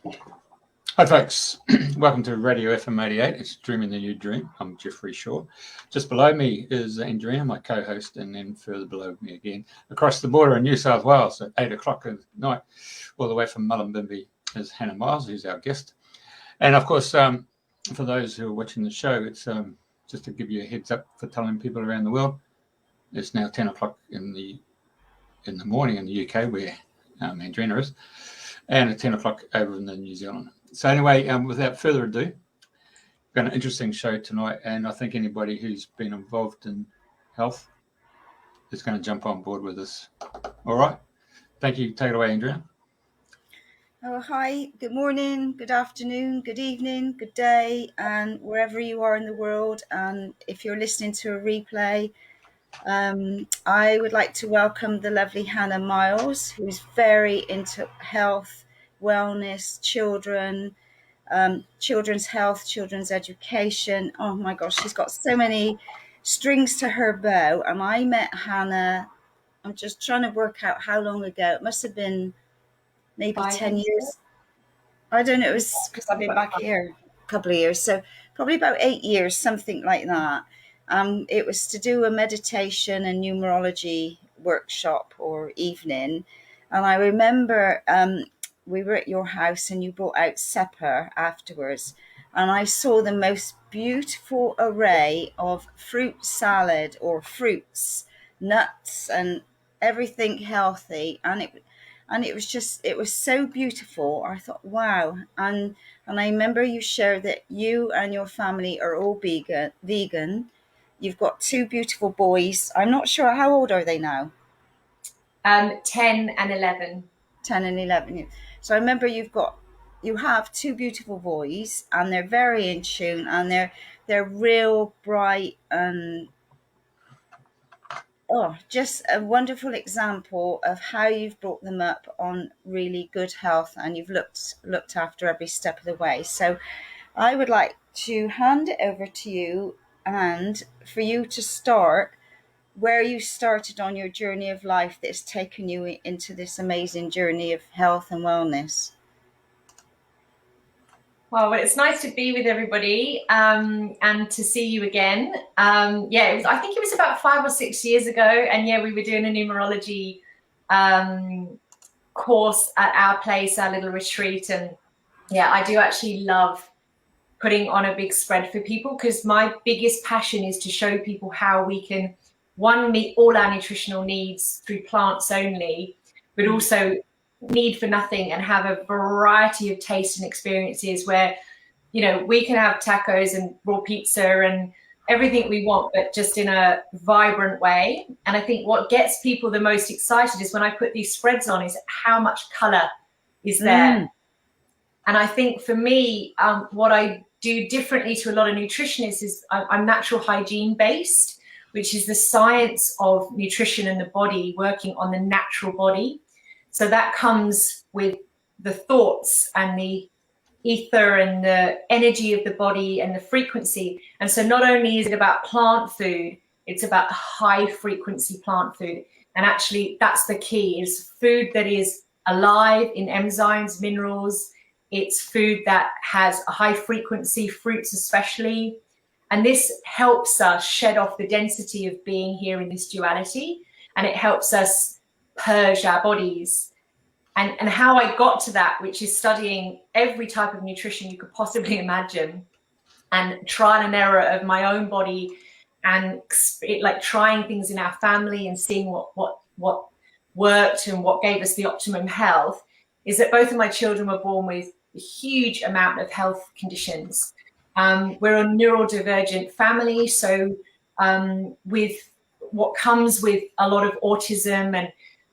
Hi folks, welcome to Radio FM 88. It's Dreaming the New Dream. I'm Jeffrey Shaw. Just below me is Andrena, my co-host, and then further below me again, across the border in New South Wales at 8 o'clock at night, all the way from Mullumbimby is Hannah Miles, who's our guest. And of course, for those who are watching the show, it's just to give you a heads up for telling people around the world. It's now 10 o'clock in the morning in the UK, where Andrena is, and at 10 o'clock over in New Zealand. So anyway, without further ado, we've got an interesting show tonight, and I think anybody who's been involved in health is going to jump on board with us. All right. Thank you. Take it away, Andrea. Oh, hi. Good morning, good afternoon, good evening, good day, and wherever you are in the world. And if you're listening to a replay, I would like to welcome the lovely Hannah Miles, who's very into health, wellness, children's health, children's education. Oh my gosh, she's got so many strings to her bow. And I met Hannah, I'm just trying to work out how long ago. It must have been maybe 10 years. I don't know, it was because I've been back here a couple of years. So probably about 8 years, something like that. It was to do a meditation and numerology workshop or evening. And I remember we were at your house and you brought out supper afterwards. And I saw the most beautiful array of fruit salad or fruits, nuts and everything healthy. And it was so beautiful. I thought, wow. And I remember you shared that you and your family are all vegan. You've got two beautiful boys. I'm not sure, how old are they now? 10 and 11. 10 and 11. So I remember you have two beautiful boys, and they're very in tune, and they're real bright and just a wonderful example of how you've brought them up on really good health, and you've looked after every step of the way. So I would like to hand it over to you, and for you to start where you started on your journey of life that's taken you into this amazing journey of health and wellness. Well, it's nice to be with everybody and to see you again. I think it was about 5 or 6 years ago. And we were doing a numerology course at our place, our little retreat. And I do actually love putting on a big spread for people, because my biggest passion is to show people how we can, one, meet all our nutritional needs through plants only, but also need for nothing and have a variety of tastes and experiences where, we can have tacos and raw pizza and everything we want, but just in a vibrant way. And I think what gets people the most excited is when I put these spreads on is how much color is there. And I think for me, what I do differently to a lot of nutritionists is I'm natural hygiene based, which is the science of nutrition and the body working on the natural body. So that comes with the thoughts and the ether and the energy of the body and the frequency. And so not only is it about plant food, it's about high frequency plant food. And actually that's the key, is food that is alive in enzymes, minerals. It's food that has a high frequency, fruits especially. And this helps us shed off the density of being here in this duality, and it helps us purge our bodies. And how I got to that, which is studying every type of nutrition you could possibly imagine, and trial and error of my own body, and like trying things in our family and seeing what worked and what gave us the optimum health, is that both of my children were born with a huge amount of health conditions. We're a neurodivergent family, so with what comes with a lot of autism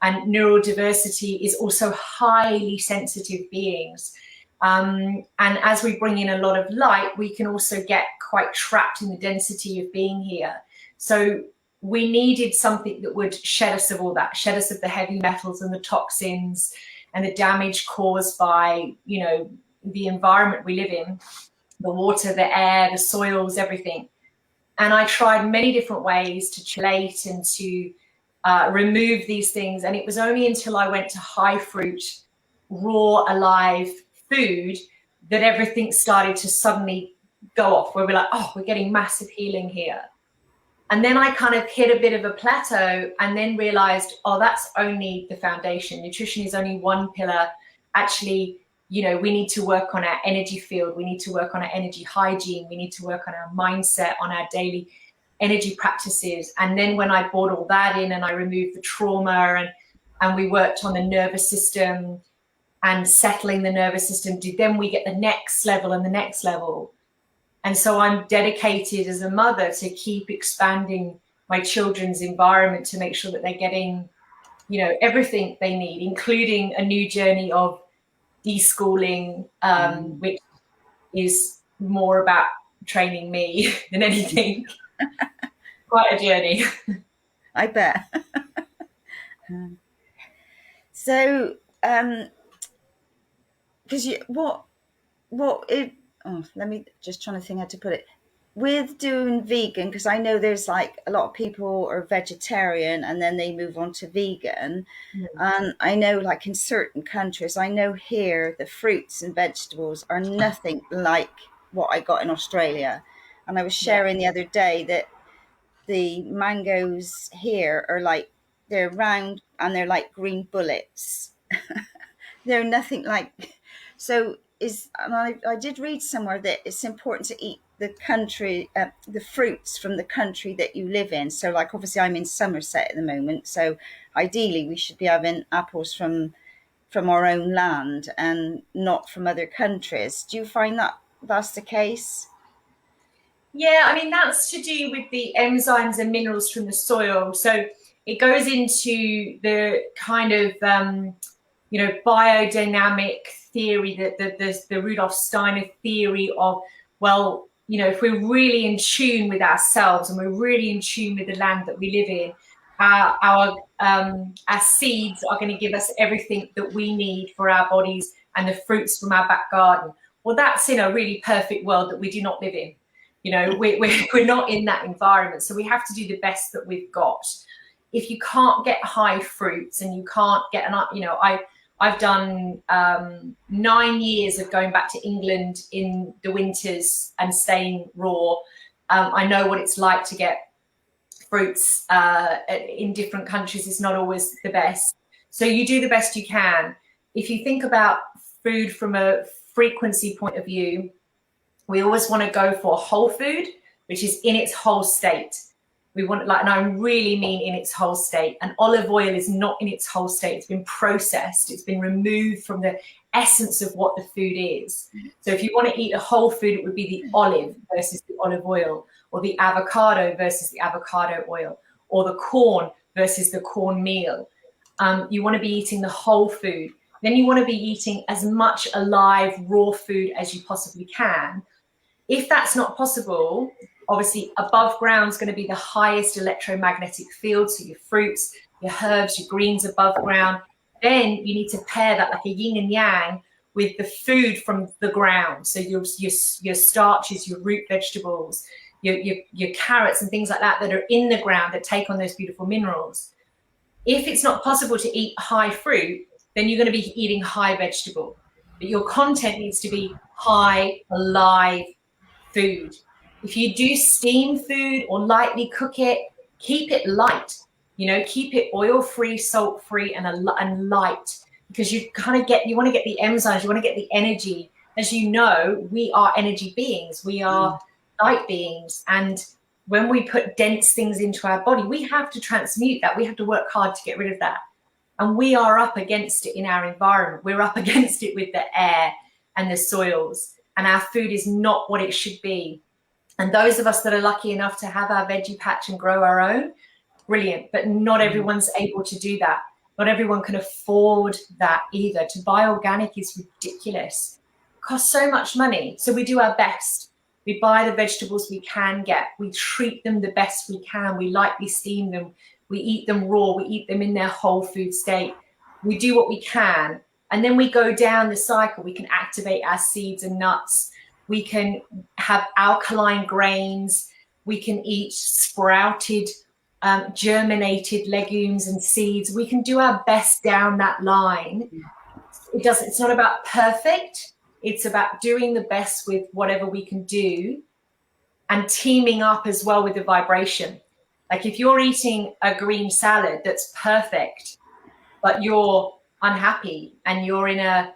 and neurodiversity is also highly sensitive beings. And as we bring in a lot of light, we can also get quite trapped in the density of being here. So we needed something that would shed us of all that, shed us of the heavy metals and the toxins and the damage caused by, the environment we live in, the water, the air, the soils, everything. And I tried many different ways to chelate and to remove these things. And it was only until I went to high fruit, raw, alive food that everything started to suddenly go off, where we're like, oh, we're getting massive healing here. And then I kind of hit a bit of a plateau and then realized, oh, that's only the foundation. Nutrition is only one pillar. Actually, you know, we need to work on our energy field. We need to work on our energy hygiene. We need to work on our mindset, on our daily energy practices. And then when I brought all that in and I removed the trauma and we worked on the nervous system and settling the nervous system, then we get the next level and the next level. And so I'm dedicated as a mother to keep expanding my children's environment to make sure that they're getting, you know, everything they need, including a new journey of deschooling, which is more about training me than anything. Quite a journey. I bet. So, because let me just trying to think how to put it. With doing vegan, because I know there's like a lot of people are vegetarian and then they move on to vegan. And I know like in certain countries, I know here the fruits and vegetables are nothing like what I got in Australia. And I was sharing the other day that the mangoes here are like, they're round and they're like green bullets. They're nothing like, so and I did read somewhere that it's important to eat the fruits from the country that you live in. So like, obviously I'm in Somerset at the moment. So ideally we should be having apples from our own land and not from other countries. Do you find that that's the case? Yeah, I mean, that's to do with the enzymes and minerals from the soil. So it goes into the kind of, biodynamic theory, the Rudolf Steiner theory of, well, you know, if we're really in tune with ourselves and we're really in tune with the land that we live in, our seeds are going to give us everything that we need for our bodies and the fruits from our back garden. Well, that's in a really perfect world that we do not live in. You know, we're not in that environment. So we have to do the best that we've got. If you can't get high fruits and you can't get I've done 9 years of going back to England in the winters and staying raw. I know what it's like to get fruits in different countries. It's not always the best. So you do the best you can. If you think about food from a frequency point of view, we always want to go for whole food, which is in its whole state. We want, and I really mean in its whole state. And olive oil is not in its whole state. It's been processed. It's been removed from the essence of what the food is. So if you want to eat a whole food, it would be the olive versus the olive oil, or the avocado versus the avocado oil, or the corn versus the corn meal. You want to be eating the whole food. Then you want to be eating as much alive, raw food as you possibly can. If that's not possible, obviously above ground is going to be the highest electromagnetic field. So your fruits, your herbs, your greens above ground. Then you need to pair that like a yin and yang with the food from the ground. So your starches, your root vegetables, your carrots and things like that are in the ground that take on those beautiful minerals. If it's not possible to eat high fruit, then you're going to be eating high vegetable. But your content needs to be high, alive food. If you do steam food or lightly cook it, keep it light. You know, keep it oil-free, salt-free, and light, because you want to get the enzymes, you want to get the energy. As you know, we are energy beings. We are light beings, and when we put dense things into our body, we have to transmute that. We have to work hard to get rid of that. And we are up against it in our environment. We're up against it with the air and the soils, and our food is not what it should be. And those of us that are lucky enough to have our veggie patch and grow our own, brilliant. But not everyone's able to do that. Not everyone can afford that either. To buy organic is ridiculous. It costs so much money. So we do our best. We buy the vegetables we can get. We treat them the best we can. We lightly steam them. We eat them raw. We eat them in their whole food state. We do what we can. And then we go down the cycle. We can activate our seeds and nuts. We can have alkaline grains. We can eat sprouted, germinated legumes and seeds. We can do our best down that line. It's not about perfect. It's about doing the best with whatever we can do and teaming up as well with the vibration. Like if you're eating a green salad that's perfect, but you're unhappy and you're in a,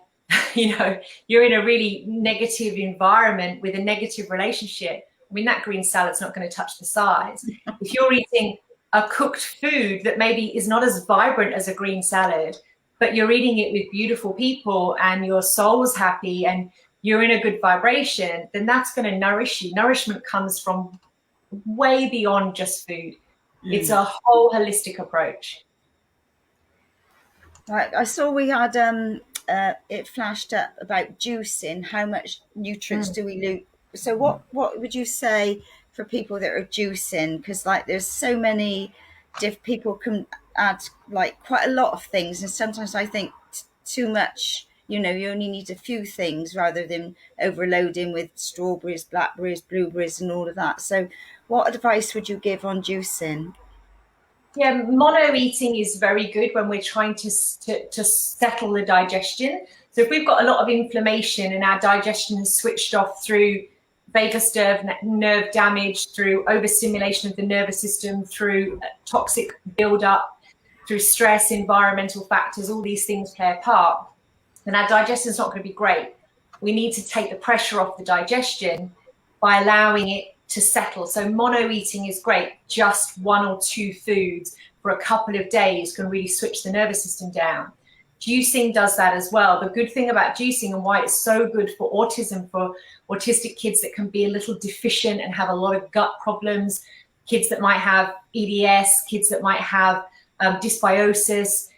you're in a really negative environment with a negative relationship, I mean, that green salad's not going to touch the sides. If you're eating a cooked food that maybe is not as vibrant as a green salad, but you're eating it with beautiful people and your soul's happy and you're in a good vibration, then that's going to nourish you. Nourishment comes from way beyond just food. It's a whole holistic approach. Right, I saw we had it flashed up about juicing. How much nutrients do we lose? So what would you say for people that are juicing? Because like there's so many people can add like quite a lot of things, and sometimes I think too much. You only need a few things rather than overloading with strawberries, blackberries, blueberries, and all of that. So, what advice would you give on juicing? Yeah, mono eating is very good when we're trying to settle the digestion. So if we've got a lot of inflammation and our digestion has switched off through vagus nerve damage, through overstimulation of the nervous system, through toxic buildup, through stress, environmental factors, all these things play a part, then our digestion is not going to be great. We need to take the pressure off the digestion by allowing it to settle. So mono eating is great. Just one or two foods for a couple of days can really switch the nervous system down. Juicing does that as well. The good thing about juicing and why it's so good for autism, for autistic kids that can be a little deficient and have a lot of gut problems, kids that might have EDS, kids that might have dysbiosis,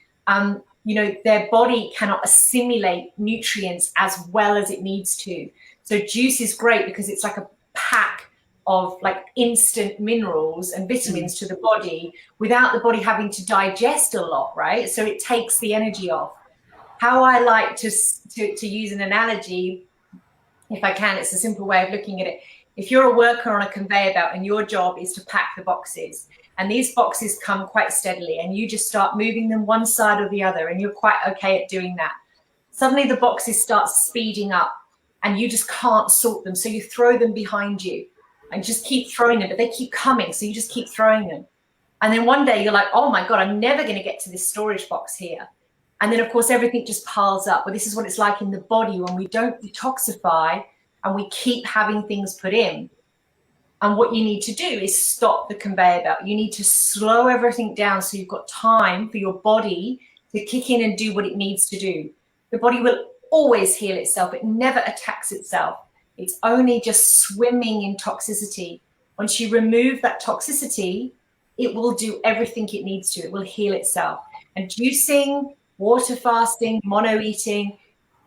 their body cannot assimilate nutrients as well as it needs to. So juice is great because it's like a pack of like instant minerals and vitamins to the body without the body having to digest a lot, right? So it takes the energy off. How I like to use an analogy, if I can, it's a simple way of looking at it. If you're a worker on a conveyor belt and your job is to pack the boxes, and these boxes come quite steadily and you just start moving them one side or the other and you're quite okay at doing that, suddenly the boxes start speeding up and you just can't sort them. So you throw them behind you and just keep throwing them, but they keep coming. So you just keep throwing them. And then one day you're like, oh my God, I'm never going to get to this storage box here. And then of course, everything just piles up. Well, this is what it's like in the body when we don't detoxify and we keep having things put in. And what you need to do is stop the conveyor belt. You need to slow everything down so you've got time for your body to kick in and do what it needs to do. The body will always heal itself. It never attacks itself. It's only just swimming in toxicity. Once you remove that toxicity, it will do everything it needs to. It will heal itself. And juicing, water fasting, mono eating,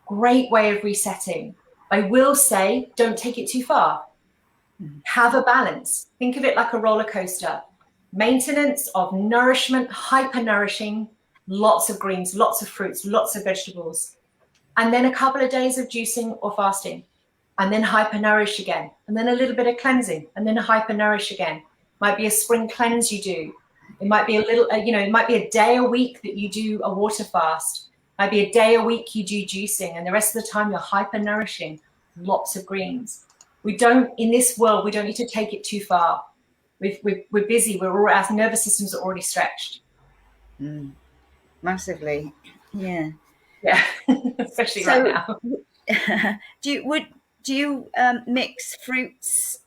great way of resetting. I will say, don't take it too far. Have a balance. Think of it like a roller coaster. Maintenance of nourishment, hyper-nourishing, lots of greens, lots of fruits, lots of vegetables. And then a couple of days of juicing or fasting. And then hyper-nourish again. And then a little bit of cleansing. And then a hyper-nourish again. Might be a spring cleanse you do. It might be a little, it might be a day a week that you do a water fast. Might be a day a week you do juicing. And the rest of the time you're hyper-nourishing. Lots of greens. In this world, we don't need to take it too far. We're busy. Our nervous systems are already stretched. Massively, yeah. Yeah, especially right now. Do you mix fruits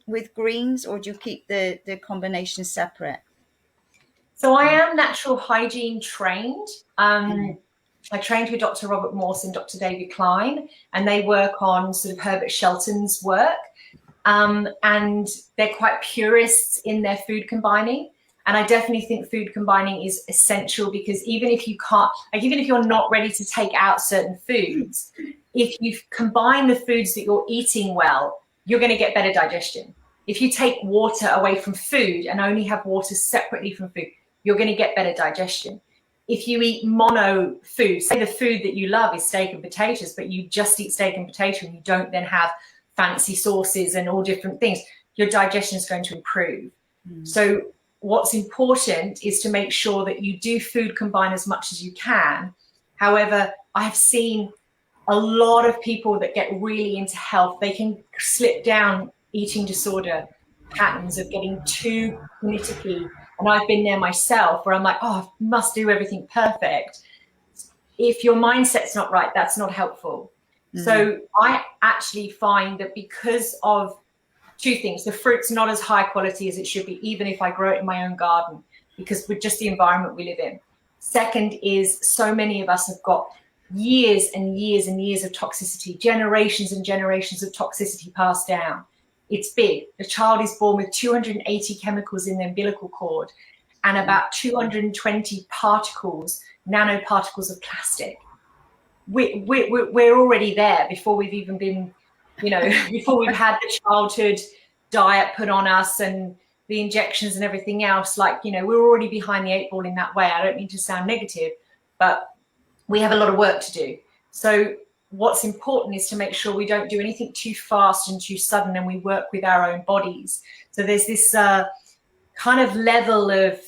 with greens, or do you keep the combination separate? So I am natural hygiene trained. I trained with Dr. Robert Morse and Dr. David Klein, and they work on sort of Herbert Shelton's work. And they're quite purists in their food combining. And I definitely think food combining is essential because even if you're not ready to take out certain foods, if you combine the foods that you're eating well, you're going to get better digestion. If you take water away from food and only have water separately from food, you're going to get better digestion. If you eat mono food, say the food that you love is steak and potatoes, but you just eat steak and potato and you don't then have fancy sauces and all different things, your digestion is going to improve. So what's important is to make sure that you do food combine as much as you can. However, I've seen a lot of people that get really into health, they can slip down eating disorder patterns of getting too nitpicky. And I've been there myself where I'm like, oh, I must do everything perfect. If your mindset's not right, that's not helpful. So I actually find that because of two things, the fruit's not as high quality as it should be, even if I grow it in my own garden, because with just the environment we live in. Second is, so many of us have got years and years and years of toxicity, generations and generations of toxicity passed down. It's big. A child is born with 280 chemicals in the umbilical cord and about 220 particles, nanoparticles of plastic. We're already there before we've even been, before we've had the childhood diet put on us and the injections and everything else. Like, we're already behind the 8 ball in that way. I don't mean to sound negative, but we have a lot of work to do. So what's important is to make sure we don't do anything too fast and too sudden, and we work with our own bodies. So there's this kind of level of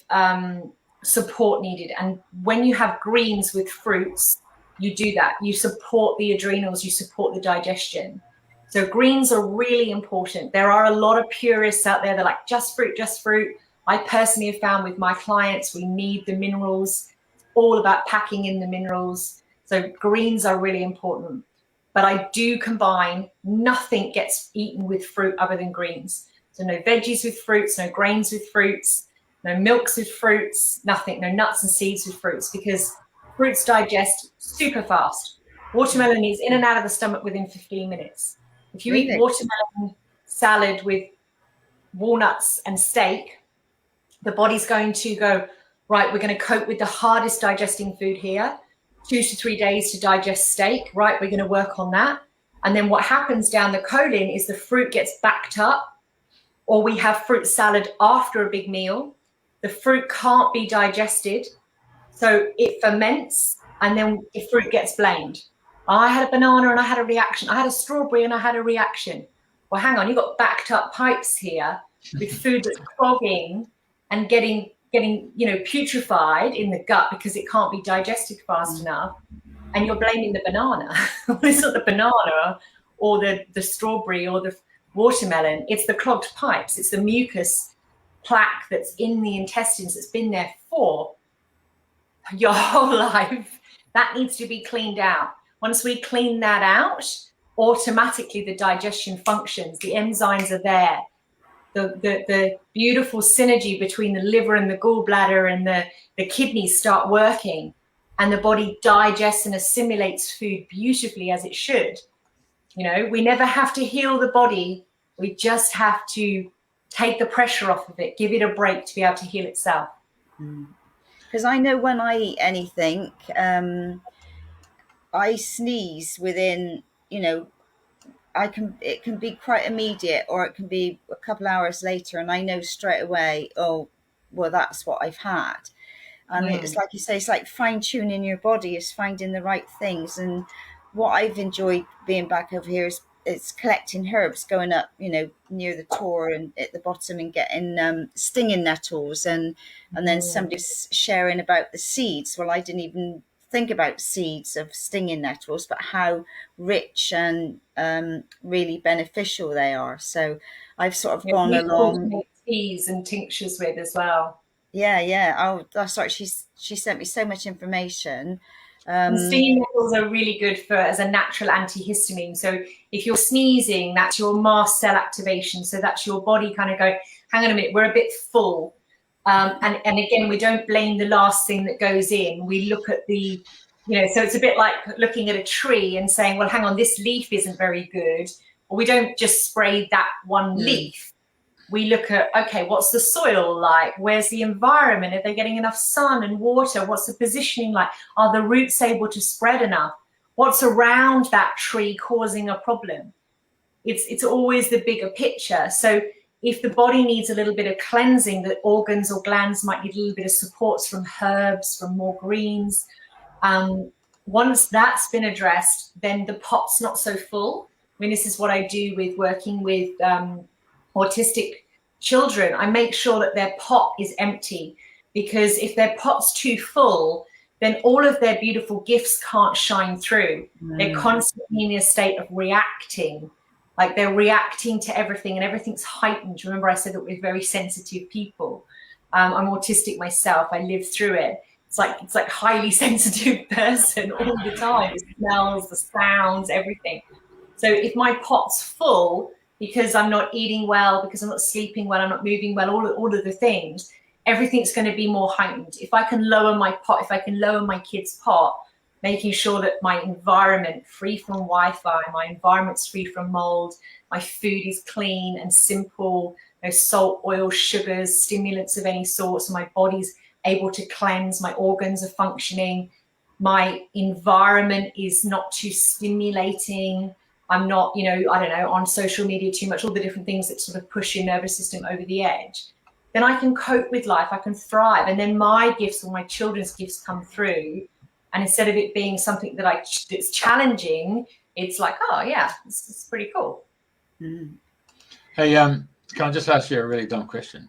support needed. And when you have greens with fruits, you do that. You support the adrenals, you support the digestion. So greens are really important. There are a lot of purists out there that are like, just fruit, just fruit. I personally have found with my clients, we need the minerals, all about packing in the minerals. So greens are really important. But I do combine, nothing gets eaten with fruit other than greens. So no veggies with fruits, no grains with fruits, no milks with fruits, nothing, no nuts and seeds with fruits, because fruits digest super fast. Watermelon is in and out of the stomach within 15 minutes. If you eat watermelon salad with walnuts and steak, the body's going to go, right, we're going to cope with the hardest digesting food here, 2 to 3 days to digest steak, right, we're going to work on that. And then what happens down the colon is the fruit gets backed up, or we have fruit salad after a big meal. The fruit can't be digested, so it ferments, and then the fruit gets blamed. I had a banana and I had a reaction. I had a strawberry and I had a reaction. Well, hang on, you've got backed up pipes here with food that's clogging and getting putrefied in the gut because it can't be digested fast enough, and you're blaming the banana. It's not the banana or the strawberry or the watermelon. It's the clogged pipes. It's the mucus plaque that's in the intestines that's been there for your whole life. That needs to be cleaned out. Once we clean that out, automatically the digestion functions. The enzymes are there. The beautiful synergy between the liver and the gallbladder and the kidneys start working, and the body digests and assimilates food beautifully as it should. We never have to heal the body. We just have to take the pressure off of it, give it a break to be able to heal itself. Because I know when I eat anything, I sneeze within, it can be quite immediate, or it can be a couple hours later, and I know straight away, oh, well, that's what I've had. And it's like you say, it's like fine-tuning your body, is finding the right things. And what I've enjoyed being back over here is it's collecting herbs, going up, near the tor and at the bottom, and getting stinging nettles, and then somebody's sharing about the seeds. Well, I didn't even think about seeds of stinging nettles, but how rich and really beneficial they are. So I've sort of gone along. Teas and tinctures with as well. Yeah. Oh, that's right. She sent me so much information. Stinging nettles are really good as a natural antihistamine. So if you're sneezing, that's your mast cell activation. So that's your body kind of going, hang on a minute, we're a bit full. And again, we don't blame the last thing that goes in. We look at the, so it's a bit like looking at a tree and saying, well, hang on, this leaf isn't very good. Or we don't just spray that one leaf. We look at, okay, what's the soil like? Where's the environment? Are they getting enough sun and water? What's the positioning like? Are the roots able to spread enough? What's around that tree causing a problem? It's always the bigger picture. So if the body needs a little bit of cleansing, the organs or glands might need a little bit of supports from herbs, from more greens. Once that's been addressed, then the pot's not so full. I mean, this is what I do with working with autistic children. I make sure that their pot is empty, because if their pot's too full, then all of their beautiful gifts can't shine through. They're constantly in a state of reacting, like they're reacting to everything, and everything's heightened. Remember I said that we're very sensitive people. I'm autistic myself. I live through it. It's like highly sensitive person all the time. The smells, the sounds, everything. So if my pot's full because I'm not eating well, because I'm not sleeping well, I'm not moving well, all of the things, everything's going to be more heightened. If I can lower my pot, if I can lower my kid's pot, making sure that my environment free from Wi-Fi, my environment's free from mold, my food is clean and simple, no salt, oil, sugars, stimulants of any sort, so my body's able to cleanse, my organs are functioning, my environment is not too stimulating, I'm not, you know, I don't know, on social media too much, all the different things that sort of push your nervous system over the edge, then I can cope with life, I can thrive. And then my gifts or my children's gifts come through. And instead of it being something that it's challenging, it's like, oh yeah, it's pretty cool. Hey, can I just ask you a really dumb question?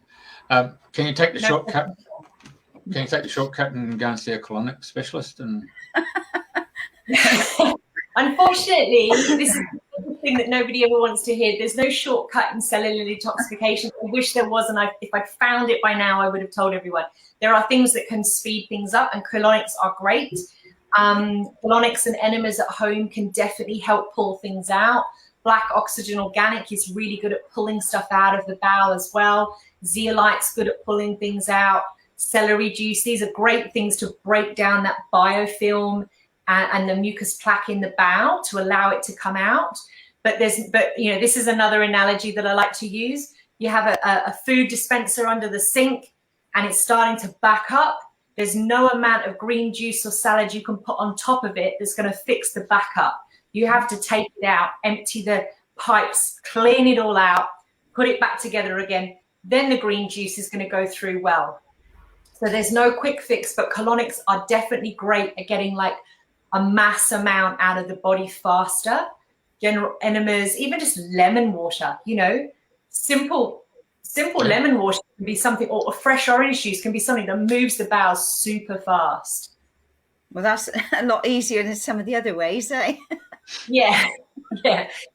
Can you take the shortcut? Can you take the shortcut and go and see a colonic specialist? And unfortunately, this is the thing that nobody ever wants to hear. There's no shortcut in cellular detoxification. I wish there was, and if I found it by now, I would have told everyone. There are things that can speed things up, and colonics are great. Colonics and enemas at home can definitely help pull things out. Black oxygen organic is really good at pulling stuff out of the bowel as well. Zeolite's good at pulling things out. Celery juice, these are great things to break down that biofilm and the mucus plaque in the bowel to allow it to come out. But you know, this is another analogy that I like to use. You have a food dispenser under the sink and it's starting to back up. There's no amount of green juice or salad you can put on top of it that's going to fix the backup. You have to take it out, empty the pipes, clean it all out, put it back together again. Then the green juice is going to go through well. So there's no quick fix, but colonics are definitely great at getting like a mass amount out of the body faster. General enemas, even just lemon water, you know, simple lemon water can be something, or a fresh orange juice can be something that moves the bowels super fast. Well, that's a lot easier than some of the other ways, eh? Yeah.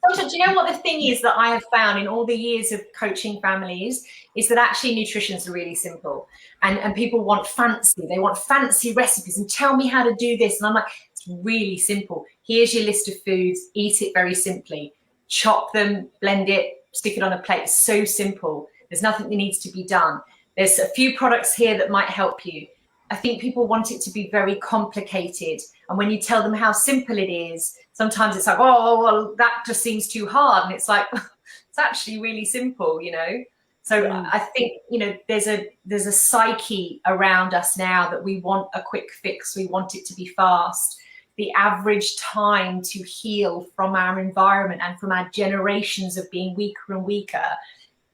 Sometimes, you know what the thing is that I have found in all the years of coaching families is that actually nutrition is really simple, and people want fancy recipes and tell me how to do this, and I'm like, it's really simple. Here's your list of foods, eat it very simply, chop them, blend it, stick it on a plate. It's so simple. There's nothing that needs to be done. There's a few products here that might help you. I think people want it to be very complicated. And when you tell them how simple it is, sometimes it's like, oh, well, that just seems too hard. And it's like, it's actually really simple, you know? So I think, you know, there's a psyche around us now that we want a quick fix. We want it to be fast. The average time to heal from our environment and from our generations of being weaker and weaker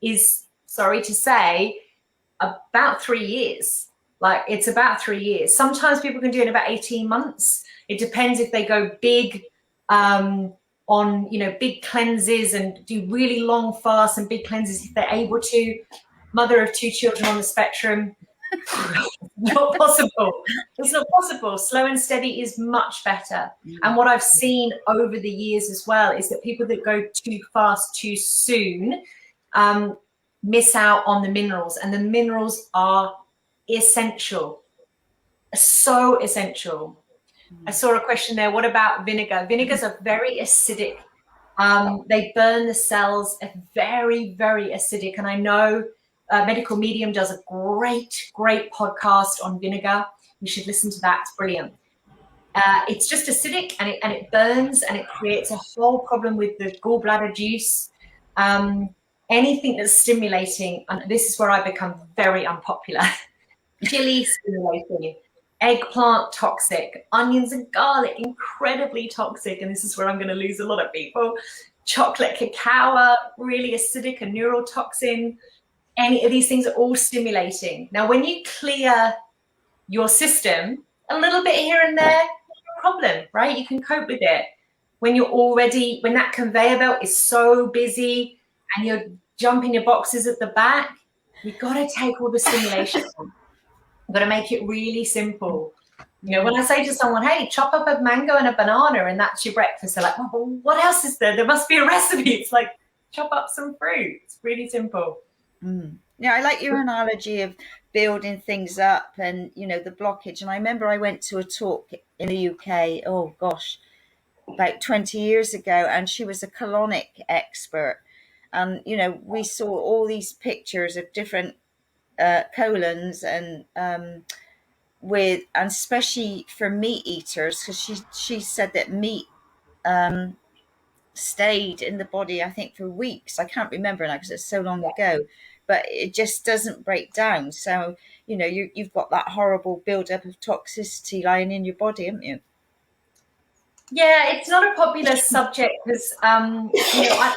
is, sorry to say, about 3 years. Like, it's about 3 years. Sometimes people can do it in about 18 months. It depends if they go big on, you know, big cleanses and do really long fasts and big cleanses if they're able to. Mother of 2 children on the spectrum, not possible. It's not possible. Slow and steady is much better. And what I've seen over the years as well is that people that go too fast too soon miss out on the minerals, and the minerals are essential, so essential. I saw a question there. What about vinegar? Vinegars are very acidic. They burn the cells. Very, very acidic. And I know Medical Medium does a great podcast on vinegar. You should listen to that. It's brilliant. It's just acidic, and it burns, and it creates a whole problem with the gallbladder juice. Anything that's stimulating, and this is where I become very unpopular. Chili stimulating, eggplant toxic, onions and garlic incredibly toxic, and this is where I'm going to lose a lot of people. Chocolate cacao, really acidic, a neurotoxin. Any of these things are all stimulating. Now, when you clear your system a little bit here and there, no problem, right? You can cope with it. When that conveyor belt is so busy and you're jumping your boxes at the back, you've got to take all the stimulation. You've got to make it really simple. You know, when I say to someone, hey, chop up a mango and a banana and that's your breakfast, they're like, oh, well, what else is there? There must be a recipe. It's like, chop up some fruit. It's really simple. Yeah, I like your analogy of building things up and, you know, the blockage. And I remember I went to a talk in the UK, oh gosh, about 20 years ago, and she was a colonic expert. And, you know, we saw all these pictures of different colons and with, and especially for meat eaters, because she said that meat stayed in the body, I think, for weeks. I can't remember now because it's so long ago, but it just doesn't break down. So, you know, you've got that horrible buildup of toxicity lying in your body, haven't you? Yeah, it's not a popular subject because, you know,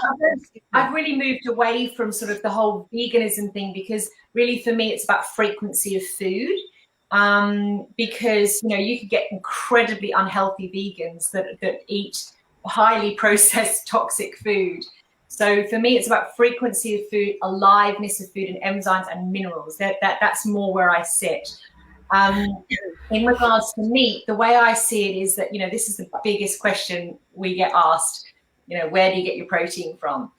I've really moved away from sort of the whole veganism thing, because really for me it's about frequency of food. Because, you know, you could get incredibly unhealthy vegans that eat highly processed toxic food. So for me, it's about frequency of food, aliveness of food, and enzymes and minerals. That's more where I sit. In regards to meat, the way I see it is that, you know, this is the biggest question we get asked, you know, where do you get your protein from?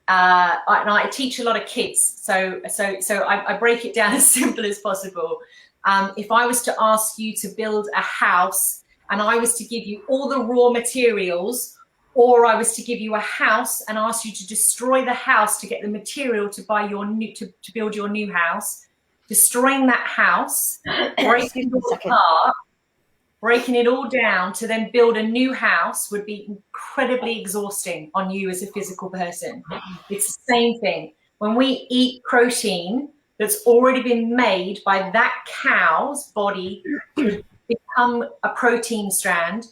And I teach a lot of kids, so I break it down as simple as possible. If I was to ask you to build a house and I was to give you all the raw materials, or I was to give you a house and ask you to destroy the house to get the material to buy your new, to build your new house, destroying that house, breaking it apart, breaking it all down to then build a new house would be incredibly exhausting on you as a physical person. It's the same thing. When we eat protein that's already been made by that cow's body to become a protein strand,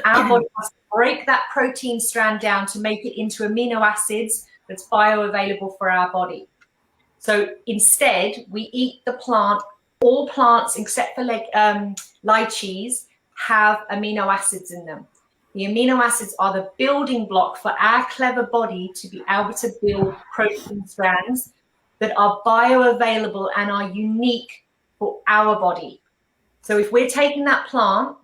our body has to break that protein strand down to make it into amino acids that's bioavailable for our body. So instead, we eat the plant. All plants, except for like lychees, have amino acids in them. The amino acids are the building block for our clever body to be able to build protein strands that are bioavailable and are unique for our body. So if we're taking that plant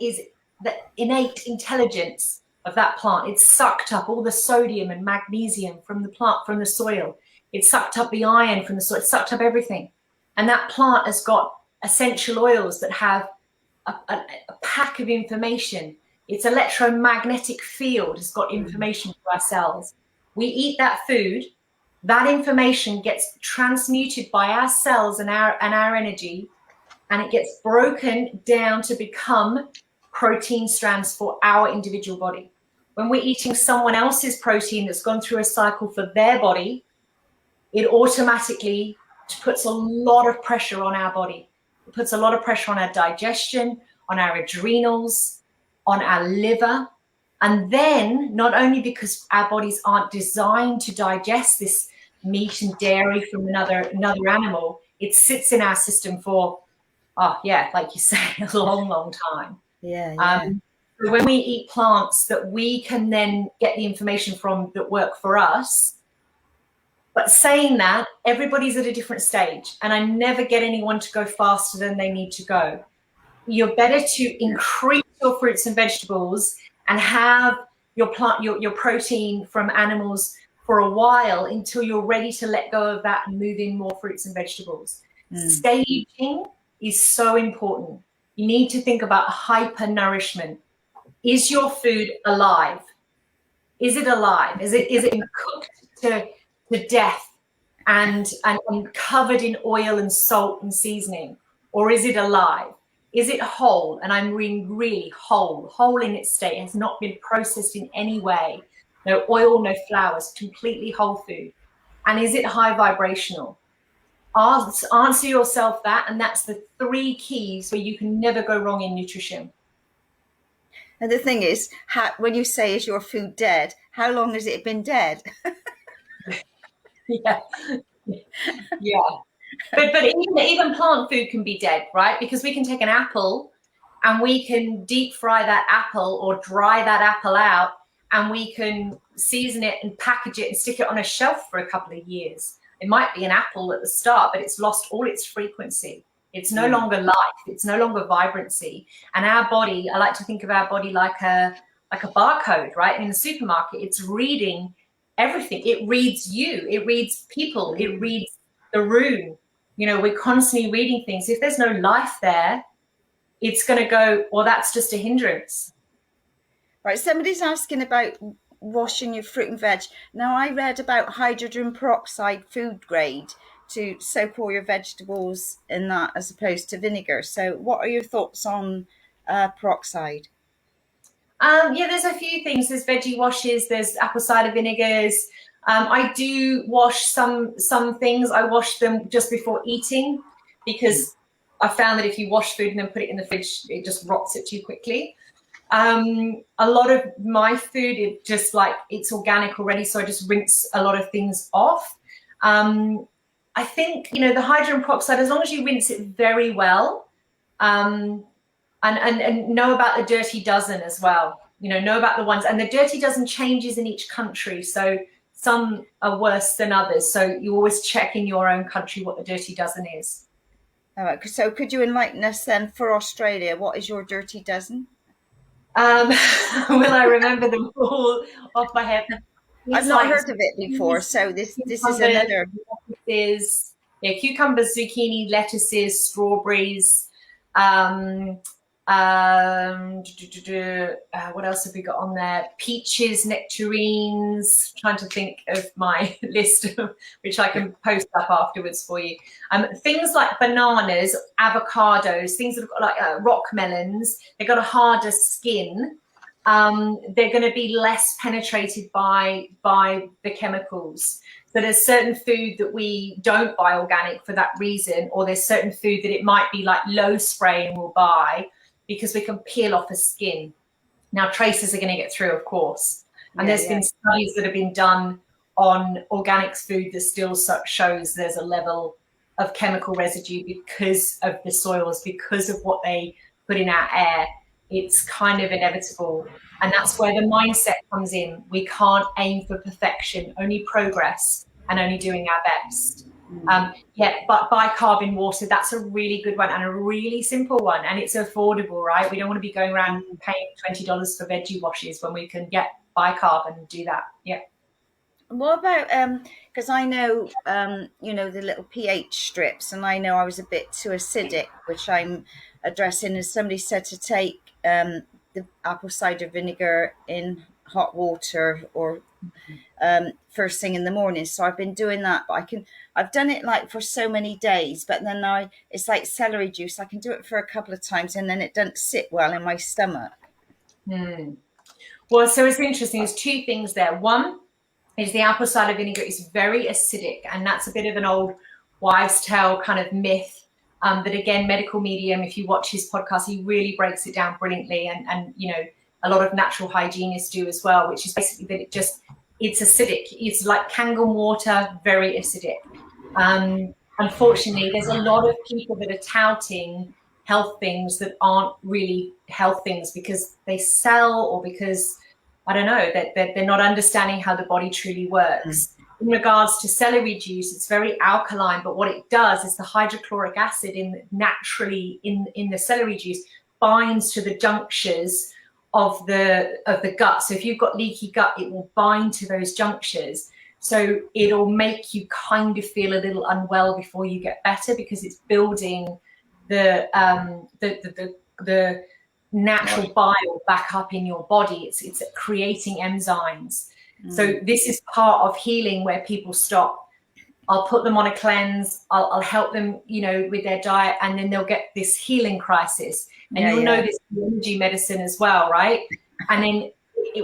is the innate intelligence of that plant. It's sucked up all the sodium and magnesium from the plant, from the soil. It's sucked up the iron from the soil. It's sucked up everything. And that plant has got essential oils that have a pack of information. Its electromagnetic field has got information for our cells. We eat that food, that information gets transmuted by our cells and our energy, and it gets broken down to become protein strands for our individual body. When we're eating someone else's protein that's gone through a cycle for their body, it automatically puts a lot of pressure on our body. It puts a lot of pressure on our digestion, on our adrenals, on our liver. And then, not only because our bodies aren't designed to digest this meat and dairy from another animal, it sits in our system for, oh yeah, like you say, a long, long time. Yeah. When we eat plants that we can then get the information from that work for us. But saying that, everybody's at a different stage, and I never get anyone to go faster than they need to go. You're better to increase your fruits and vegetables and have your protein from animals for a while until you're ready to let go of that and move in more fruits and vegetables. Staging is so important. You need to think about hyper nourishment. Is your food alive? Is it alive? Is it cooked to death and covered in oil and salt and seasoning? Or is it alive? Is it whole? And I'm really whole in its state, has not been processed in any way. No oil, no flours, completely whole food. And is it high vibrational? Answer yourself that, and that's the 3 keys where you can never go wrong in nutrition. And the thing is, when you say, is your food dead, how long has it been dead? Yeah. But even plant food can be dead, right? Because we can take an apple and we can deep fry that apple or dry that apple out, and we can season it and package it and stick it on a shelf for a couple of years. It might be an apple at the start, but it's lost all its frequency. It's no longer life. It's no longer vibrancy. And our body, I like to think of our body like a barcode, right? In the supermarket, it's reading everything. It reads you. It reads people. It reads the room. You know, we're constantly reading things. If there's no life there, it's going to go, well, that's just a hindrance. Right. Somebody's asking about washing your fruit and veg. Now, I read about hydrogen peroxide food grade to soak all your vegetables in that as opposed to vinegar. So what are your thoughts on peroxide? Yeah, there's a few things. There's veggie washes, there's apple cider vinegars. I do wash some things. I wash them just before eating because I found that if you wash food and then put it in the fridge, it just rots it too quickly. A lot of my food, it just like it's organic already, so I just rinse a lot of things off. I think, you know, the hydrogen peroxide, as long as you rinse it very well, and know about the dirty dozen as well, you know about the ones, and the dirty dozen changes in each country, so some are worse than others, so you always check in your own country what the dirty dozen is. All right, so could you enlighten us then for Australia? What is your dirty dozen? Will I remember them all off my head? I've not heard of it before, so this is another. Cucumbers, zucchini, lettuces, strawberries. What else have we got on there? Peaches, nectarines. Trying to think of my list, which I can post up afterwards for you. Things like bananas, avocados, things that have got like rock melons. They've got a harder skin. They're going to be less penetrated by the chemicals. So there's certain food that we don't buy organic for that reason, or there's certain food that it might be like low spray and we'll buy because we can peel off the skin. Now traces are going to get through, of course. And there's been studies that have been done on organic food that still shows there's a level of chemical residue because of the soils, because of what they put in our air. It's kind of inevitable. And that's where the mindset comes in. We can't aim for perfection, only progress and only doing our best. But bicarb water, that's a really good one and a really simple one. And it's affordable, right? We don't want to be going around paying $20 for veggie washes when we can get bicarb and do that. Yeah. What about, because I know, you know, the little pH strips, and I know I was a bit too acidic, which I'm addressing, as somebody said to take the apple cider vinegar in hot water or first thing in the morning. So I've been doing that, but I've done it like for so many days, but then it's like celery juice. I can do it for a couple of times and then it doesn't sit well in my stomach. Well, so it's interesting. There's two things there. One is the apple cider vinegar is very acidic, and that's a bit of an old wives' tale kind of myth. That again, Medical Medium, if you watch his podcast, he really breaks it down brilliantly, and you know, a lot of natural hygienists do as well, which is basically that it's acidic. It's like Kangen water, very acidic. Unfortunately, there's a lot of people that are touting health things that aren't really health things because they sell, or because, I don't know, that they're not understanding how the body truly works. In regards to celery juice, it's very alkaline, but what it does is the hydrochloric acid naturally in the celery juice binds to the junctures of the gut. So if you've got leaky gut, it will bind to those junctures. So it'll make you kind of feel a little unwell before you get better, because it's building the natural bile back up in your body. It's creating enzymes. So this is part of healing where people stop. I'll put them on a cleanse. I'll help them, you know, with their diet, and then they'll get this healing crisis. And you'll know this in energy medicine as well, right? And then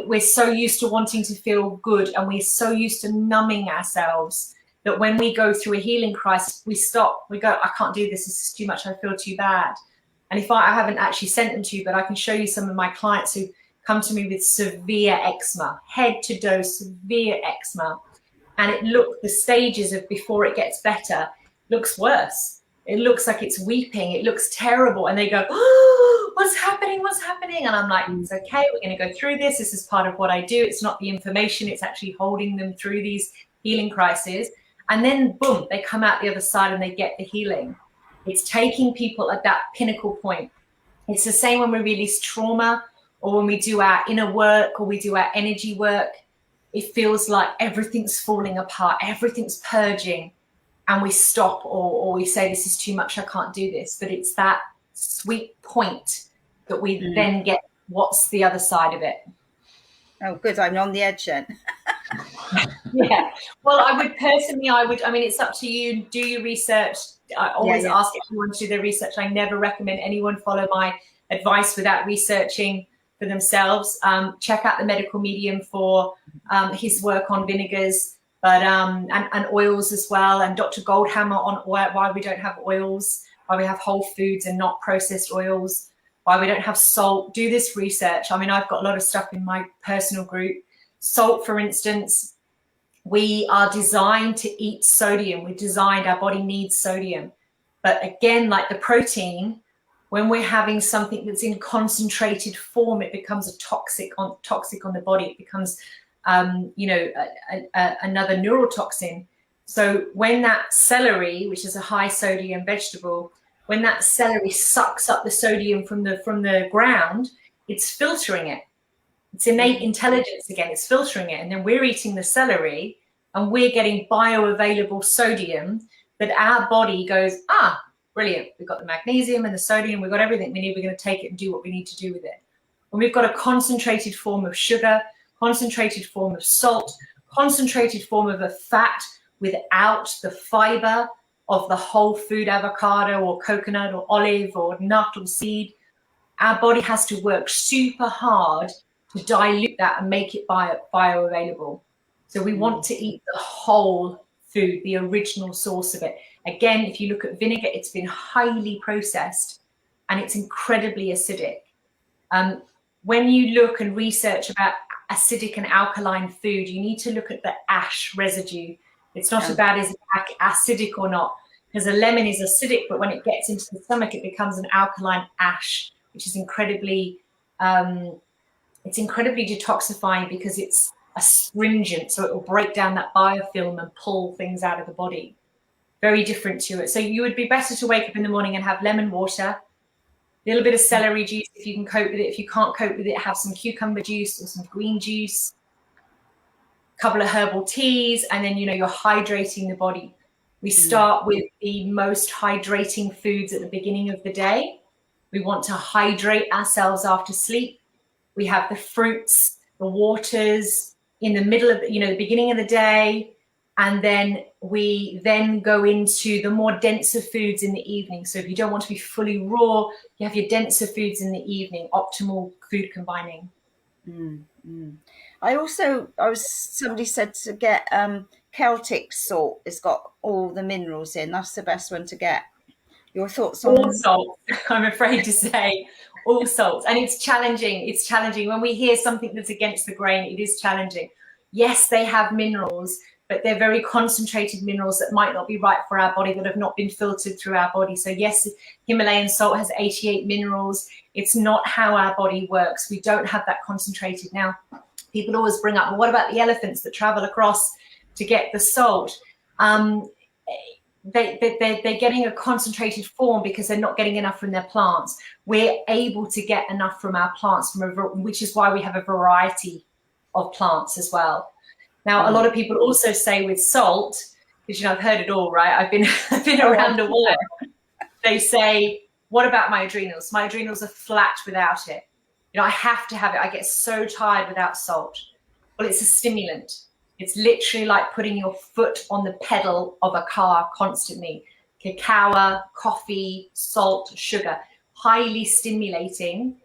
we're so used to wanting to feel good, and we're so used to numbing ourselves that when we go through a healing crisis, we stop. We go, I can't do this. This is too much. I feel too bad. And if I haven't actually sent them to you, but I can show you some of my clients who come to me with severe eczema, head to toe severe eczema. And the stages of before it gets better looks worse. It looks like it's weeping. It looks terrible. And they go, oh, what's happening? What's happening? And I'm like, it's okay. We're going to go through this. This is part of what I do. It's not the information. It's actually holding them through these healing crises. And then boom, they come out the other side and they get the healing. It's taking people at that pinnacle point. It's the same when we release trauma, or when we do our inner work, or we do our energy work. It feels like everything's falling apart, everything's purging, and we stop, or we say, this is too much, I can't do this. But it's that sweet point that we then get, what's the other side of it? Oh, good. I'm on the edge then. Yeah. Well, I mean, it's up to you. Do your research. I always ask everyone to do their research. I never recommend anyone follow my advice without researching for themselves. Check out the medical medium for his work on vinegars, but and oils as well, and Dr. Goldhammer on why we don't have oils, why we have whole foods and not processed oils, why we don't have salt. Do this research. I mean, I've got a lot of stuff in my personal group. Salt, for instance, we are designed to eat sodium. We're designed, our body needs sodium. But again, like the protein, when we're having something that's in concentrated form, it becomes a toxic on the body. It becomes, another neurotoxin. So when that celery, which is a high sodium vegetable, when that celery sucks up the sodium from the ground, it's filtering it. It's innate intelligence again, it's filtering it. And then we're eating the celery and we're getting bioavailable sodium that our body goes, brilliant. We've got the magnesium and the sodium. We've got everything we need. We're going to take it and do what we need to do with it. When we've got a concentrated form of sugar, concentrated form of salt, concentrated form of a fat without the fiber of the whole food avocado or coconut or olive or nut or seed, our body has to work super hard to dilute that and make it bioavailable. So we want to eat the whole food, the original source of it. Again, if you look at vinegar, it's been highly processed and it's incredibly acidic. When you look and research about acidic and alkaline food, you need to look at the ash residue. It's not about is it acidic or not, because a lemon is acidic, but when it gets into the stomach, it becomes an alkaline ash, which is incredibly detoxifying because it's astringent, so it will break down that biofilm and pull things out of the body. Very different to it. So you would be better to wake up in the morning and have lemon water, a little bit of celery juice if you can cope with it. If you can't cope with it, have some cucumber juice or some green juice, a couple of herbal teas, and then you're hydrating the body. We start with the most hydrating foods at the beginning of the day. We want to hydrate ourselves after sleep. We have the fruits, the waters in the middle of the beginning of the day, and then we go into the more denser foods in the evening. So if you don't want to be fully raw, you have your denser foods in the evening, optimal food combining. Somebody said to get Celtic salt. It's got all the minerals in. That's the best one to get. Your thoughts on all salt? I'm afraid to say all salts, and it's challenging. It's challenging when we hear something that's against the grain. It is challenging. Yes, they have minerals, but they're very concentrated minerals that might not be right for our body, that have not been filtered through our body. So yes, Himalayan salt has 88 minerals. It's not how our body works. We don't have that concentrated. Now, people always bring up, well, what about the elephants that travel across to get the salt? They're getting a concentrated form because they're not getting enough from their plants. We're able to get enough from our plants, which is why we have a variety of plants as well. Now, a lot of people also say with salt, because I've heard it all, right? I've been around the world. They say, what about my adrenals? My adrenals are flat without it. I have to have it. I get so tired without salt. Well, it's a stimulant. It's literally like putting your foot on the pedal of a car constantly. Cacao, coffee, salt, sugar, highly stimulating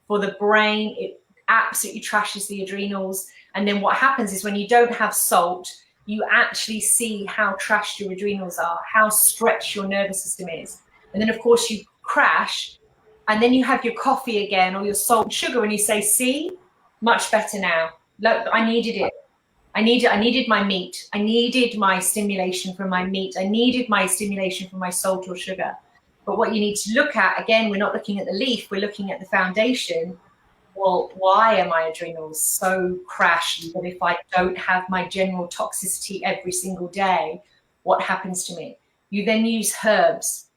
for the brain. It absolutely trashes the adrenals. And then what happens is when you don't have salt, you actually see how trashed your adrenals are, how stretched your nervous system is. And then, of course, you crash, and then you have your coffee again or your salt and sugar, and you say, see, much better now. Look, I needed it. I needed my meat. I needed my stimulation from my meat. I needed my stimulation from my salt or sugar. But what you need to look at, again, we're not looking at the leaf, we're looking at the foundation. Well, why are my adrenals so crashed that if I don't have my general toxicity every single day, what happens to me? You then use herbs.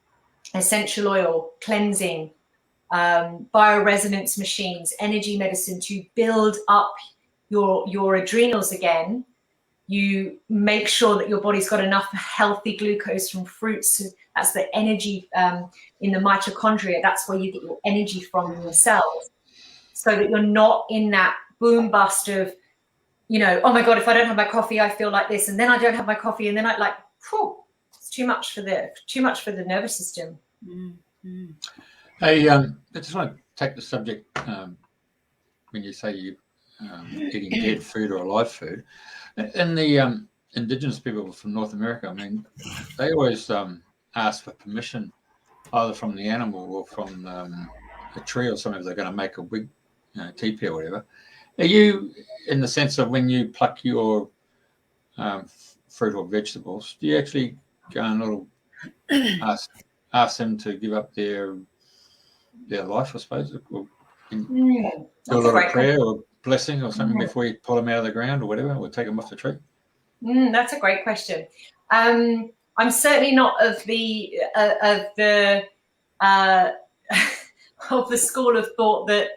essential oil, cleansing, bioresonance machines, energy medicine to build up your adrenals again. You make sure that your body's got enough healthy glucose from fruits. That's the energy in the mitochondria. That's where you get your energy from in your cells. So that you're not in that boom bust of, you know, oh my God, if I don't have my coffee, I feel like this, and then I don't have my coffee, and then I like, whew, it's too much for the nervous system. Mm-hmm. Hey, I just want to take the subject when you say you eating dead food or alive food. In the indigenous people from North America, I mean, they always ask for permission either from the animal or from a tree or something if they're going to make a wig, teepee or whatever. Are you, in the sense of when you pluck your fruit or vegetables, do you actually go and little ask them to give up their life, I suppose, or do a little prayer or blessing or something before you pull them out of the ground or whatever, or take them off the tree? That's a great question. I'm certainly not of the of the school of thought that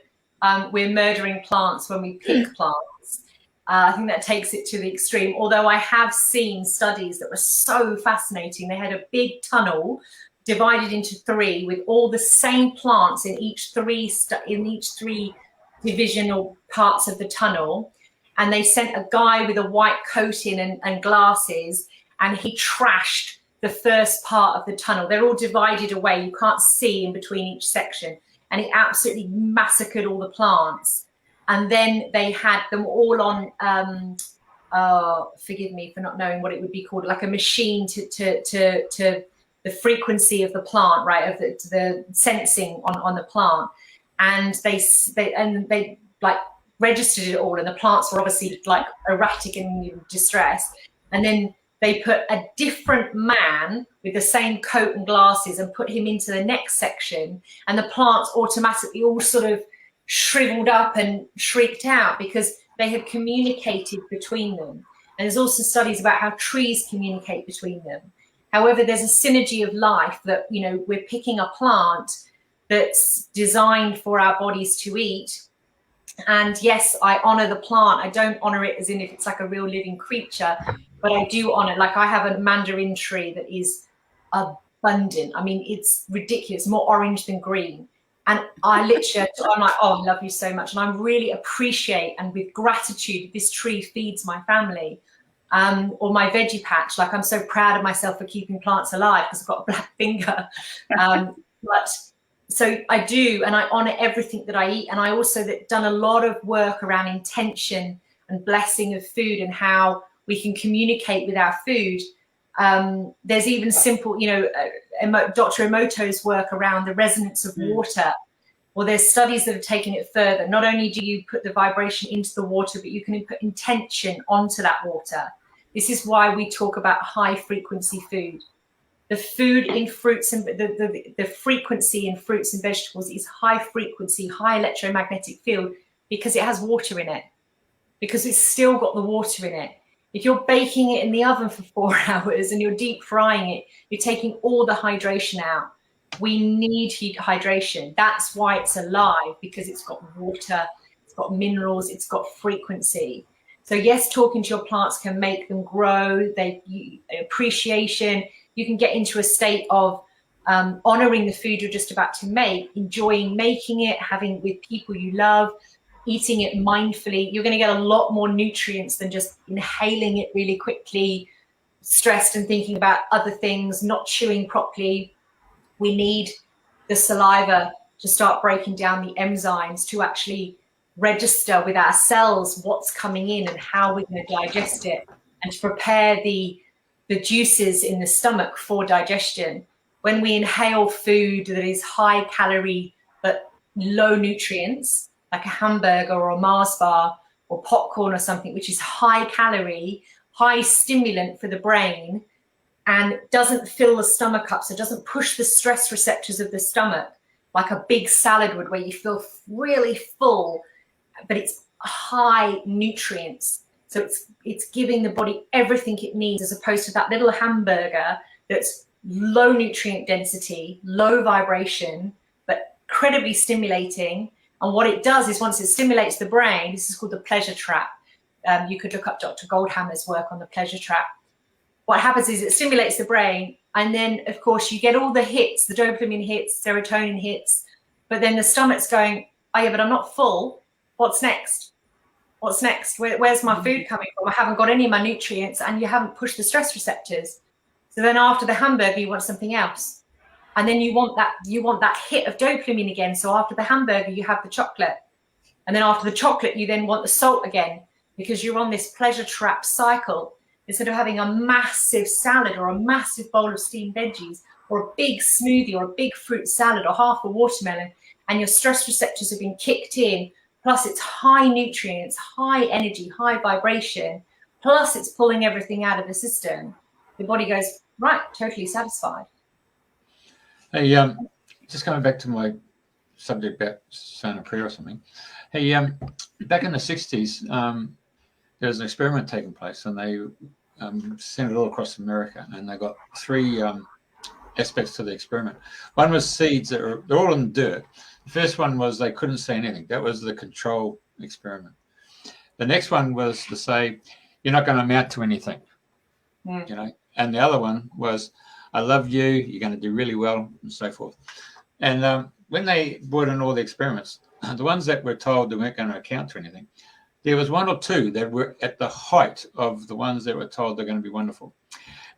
we're murdering plants when we pick plants. I think that takes it to the extreme. Although I have seen studies that were so fascinating. They had a big tunnel divided into 3 with all the same plants in each three divisional parts of the tunnel, and they sent a guy with a white coat in and glasses, and he trashed the first part of the tunnel. They're all divided away, you can't see in between each section, and he absolutely massacred all the plants. And then they had them all on forgive me for not knowing what it would be called, like a machine to the frequency of the plant, right, of the sensing on the plant, and they like registered it all, and the plants were obviously like erratic and in distress. And then they put a different man with the same coat and glasses and put him into the next section, and the plants automatically all sort of shriveled up and shrieked out because they had communicated between them. And there's also studies about how trees communicate between them. However, there's a synergy of life that, you know, we're picking a plant that's designed for our bodies to eat. And yes, I honor the plant. I don't honor it as in if it's like a real living creature, but I do honor, like I have a mandarin tree that is abundant. I mean, it's ridiculous, more orange than green. And I literally, I'm like, oh, I love you so much. And I really appreciate, and with gratitude, this tree feeds my family. Or my veggie patch, like I'm so proud of myself for keeping plants alive because I've got a black finger. But so I do, and I honor everything that I eat. And I also done a lot of work around intention and blessing of food and how we can communicate with our food. There's even simple, you know, Dr. Emoto's work around the resonance of water. Well, there's studies that have taken it further. Not only do you put the vibration into the water, but you can put intention onto that water. This is why we talk about high frequency food. The food in fruits and the frequency in fruits and vegetables is high frequency, high electromagnetic field, because it has water in it, because it's still got the water in it. If you're baking it in the oven for 4 hours and you're deep frying it, you're taking all the hydration out. We need hydration. That's why it's alive, because it's got water, it's got minerals, it's got frequency. So yes, talking to your plants can make them grow. Appreciation. You can get into a state of honoring the food you're just about to make, enjoying making it, having with people you love, eating it mindfully. You're going to get a lot more nutrients than just inhaling it really quickly, stressed and thinking about other things, not chewing properly. We need the saliva to start breaking down the enzymes to actually register with our cells what's coming in and how we're going to digest it, and to prepare the juices in the stomach for digestion. When we inhale food that is high calorie but low nutrients, like a hamburger or a Mars bar or popcorn or something, which is high calorie, high stimulant for the brain, and doesn't fill the stomach up, so it doesn't push the stress receptors of the stomach like a big salad would, where you feel really full, but it's high nutrients. So it's giving the body everything it needs, as opposed to that little hamburger that's low nutrient density, low vibration, but incredibly stimulating. And what it does is once it stimulates the brain, this is called the pleasure trap. You could look up Dr. Goldhammer's work on the pleasure trap. What happens is it stimulates the brain, and then of course you get all the hits, the dopamine hits, serotonin hits, but then the stomach's going, oh yeah, but I'm not full. What's next? What's next? Where's my food coming from? I haven't got any of my nutrients, and you haven't pushed the stress receptors. So then after the hamburger, you want something else. And then you want that hit of dopamine again. So after the hamburger, you have the chocolate. And then after the chocolate, you then want the salt again, because you're on this pleasure trap cycle. Instead of having a massive salad or a massive bowl of steamed veggies or a big smoothie or a big fruit salad or half a watermelon, and your stress receptors have been kicked in, plus it's high nutrients, high energy, high vibration, plus it's pulling everything out of the system, the body goes, right, totally satisfied. Hey, just coming back to my subject about saying a prayer or something. Hey, back in the 60s, there was an experiment taking place, and they sent it all across America, and they got 3 aspects to the experiment. One was seeds they're all in dirt. The first one was they couldn't say anything. That was the control experiment. The next one was to say, you're not going to amount to anything, you know. And the other one was, I love you, you're going to do really well, and so forth. And when they brought in all the experiments, the ones that were told they weren't going to account to anything, there was 1 or 2 that were at the height of the ones that were told they're going to be wonderful.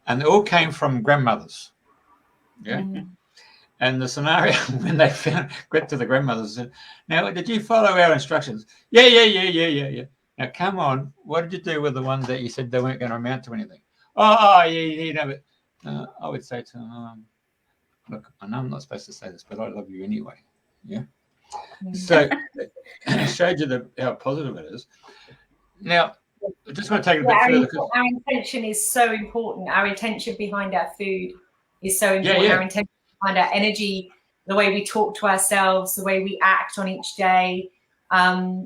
And they all came from grandmothers. Yeah. And the scenario when they got to the grandmothers said, now, did you follow our instructions? Yeah. Now, come on. What did you do with the ones that you said they weren't going to amount to anything? Oh, you know, but I would say to them, look, I know I'm not supposed to say this, but I love you anyway. Yeah. So it showed you how positive it is. Now, I just want to take it a bit further. Our intention is so important. Our intention behind our food is so important. Yeah. Our intention behind our energy, the way we talk to ourselves, the way we act on each day,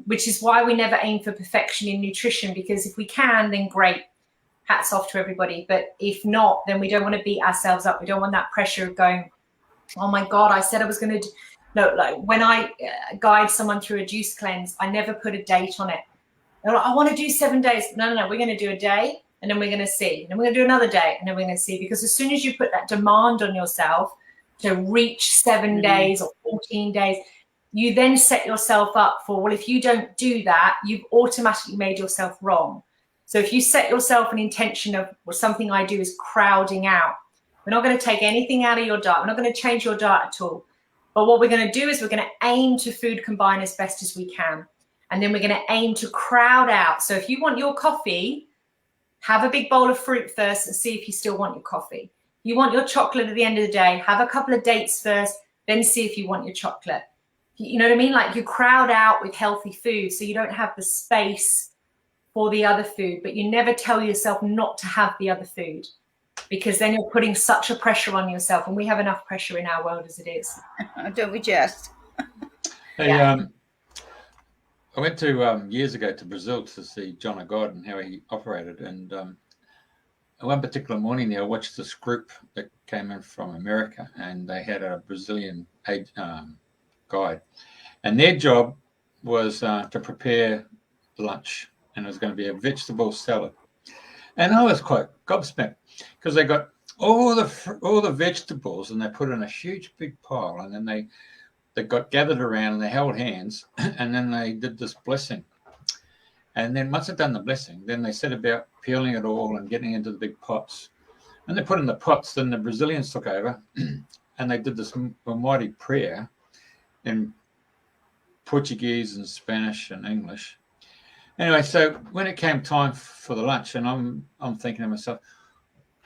which is why we never aim for perfection in nutrition, because if we can, then great. Hats off to everybody. But if not, then we don't want to beat ourselves up. We don't want that pressure of going, oh my God, I said I was going to do. No, like when I guide someone through a juice cleanse, I never put a date on it. They're like, I want to do 7 days. No. We're going to do a day, and then we're going to see. And then we're going to do another day, and then we're going to see. Because as soon as you put that demand on yourself to reach 7 days or 14 days, you then set yourself up for, well, if you don't do that, you've automatically made yourself wrong. So if you set yourself an intention of, well, something I do is crowding out. We're not going to take anything out of your diet. We're not going to change your diet at all. But what we're going to do is we're going to aim to food combine as best as we can. And then we're going to aim to crowd out. So if you want your coffee, have a big bowl of fruit first and see if you still want your coffee. You want your chocolate at the end of the day, have a couple of dates first, then see if you want your chocolate. You know what I mean? Like you crowd out with healthy food so you don't have the space for the other food, but you never tell yourself not to have the other food, because then you're putting such a pressure on yourself, and we have enough pressure in our world as it is. Don't we just? Hey, Yeah. I went to years ago to Brazil to see John of God and how he operated, and one particular morning there, I watched this group that came in from America, and they had a Brazilian guide, and their job was to prepare lunch, and it was going to be a vegetable salad. And I was quite gobsmacked because they got all the vegetables, and they put in a huge big pile, and then they got gathered around and they held hands, and then they did this blessing. And then once they'd done the blessing, then they set about peeling it all and getting into the big pots. And they put in the pots, then the Brazilians took over and they did this almighty prayer in Portuguese and Spanish and English. Anyway, so when it came time for the lunch, and I'm thinking to myself,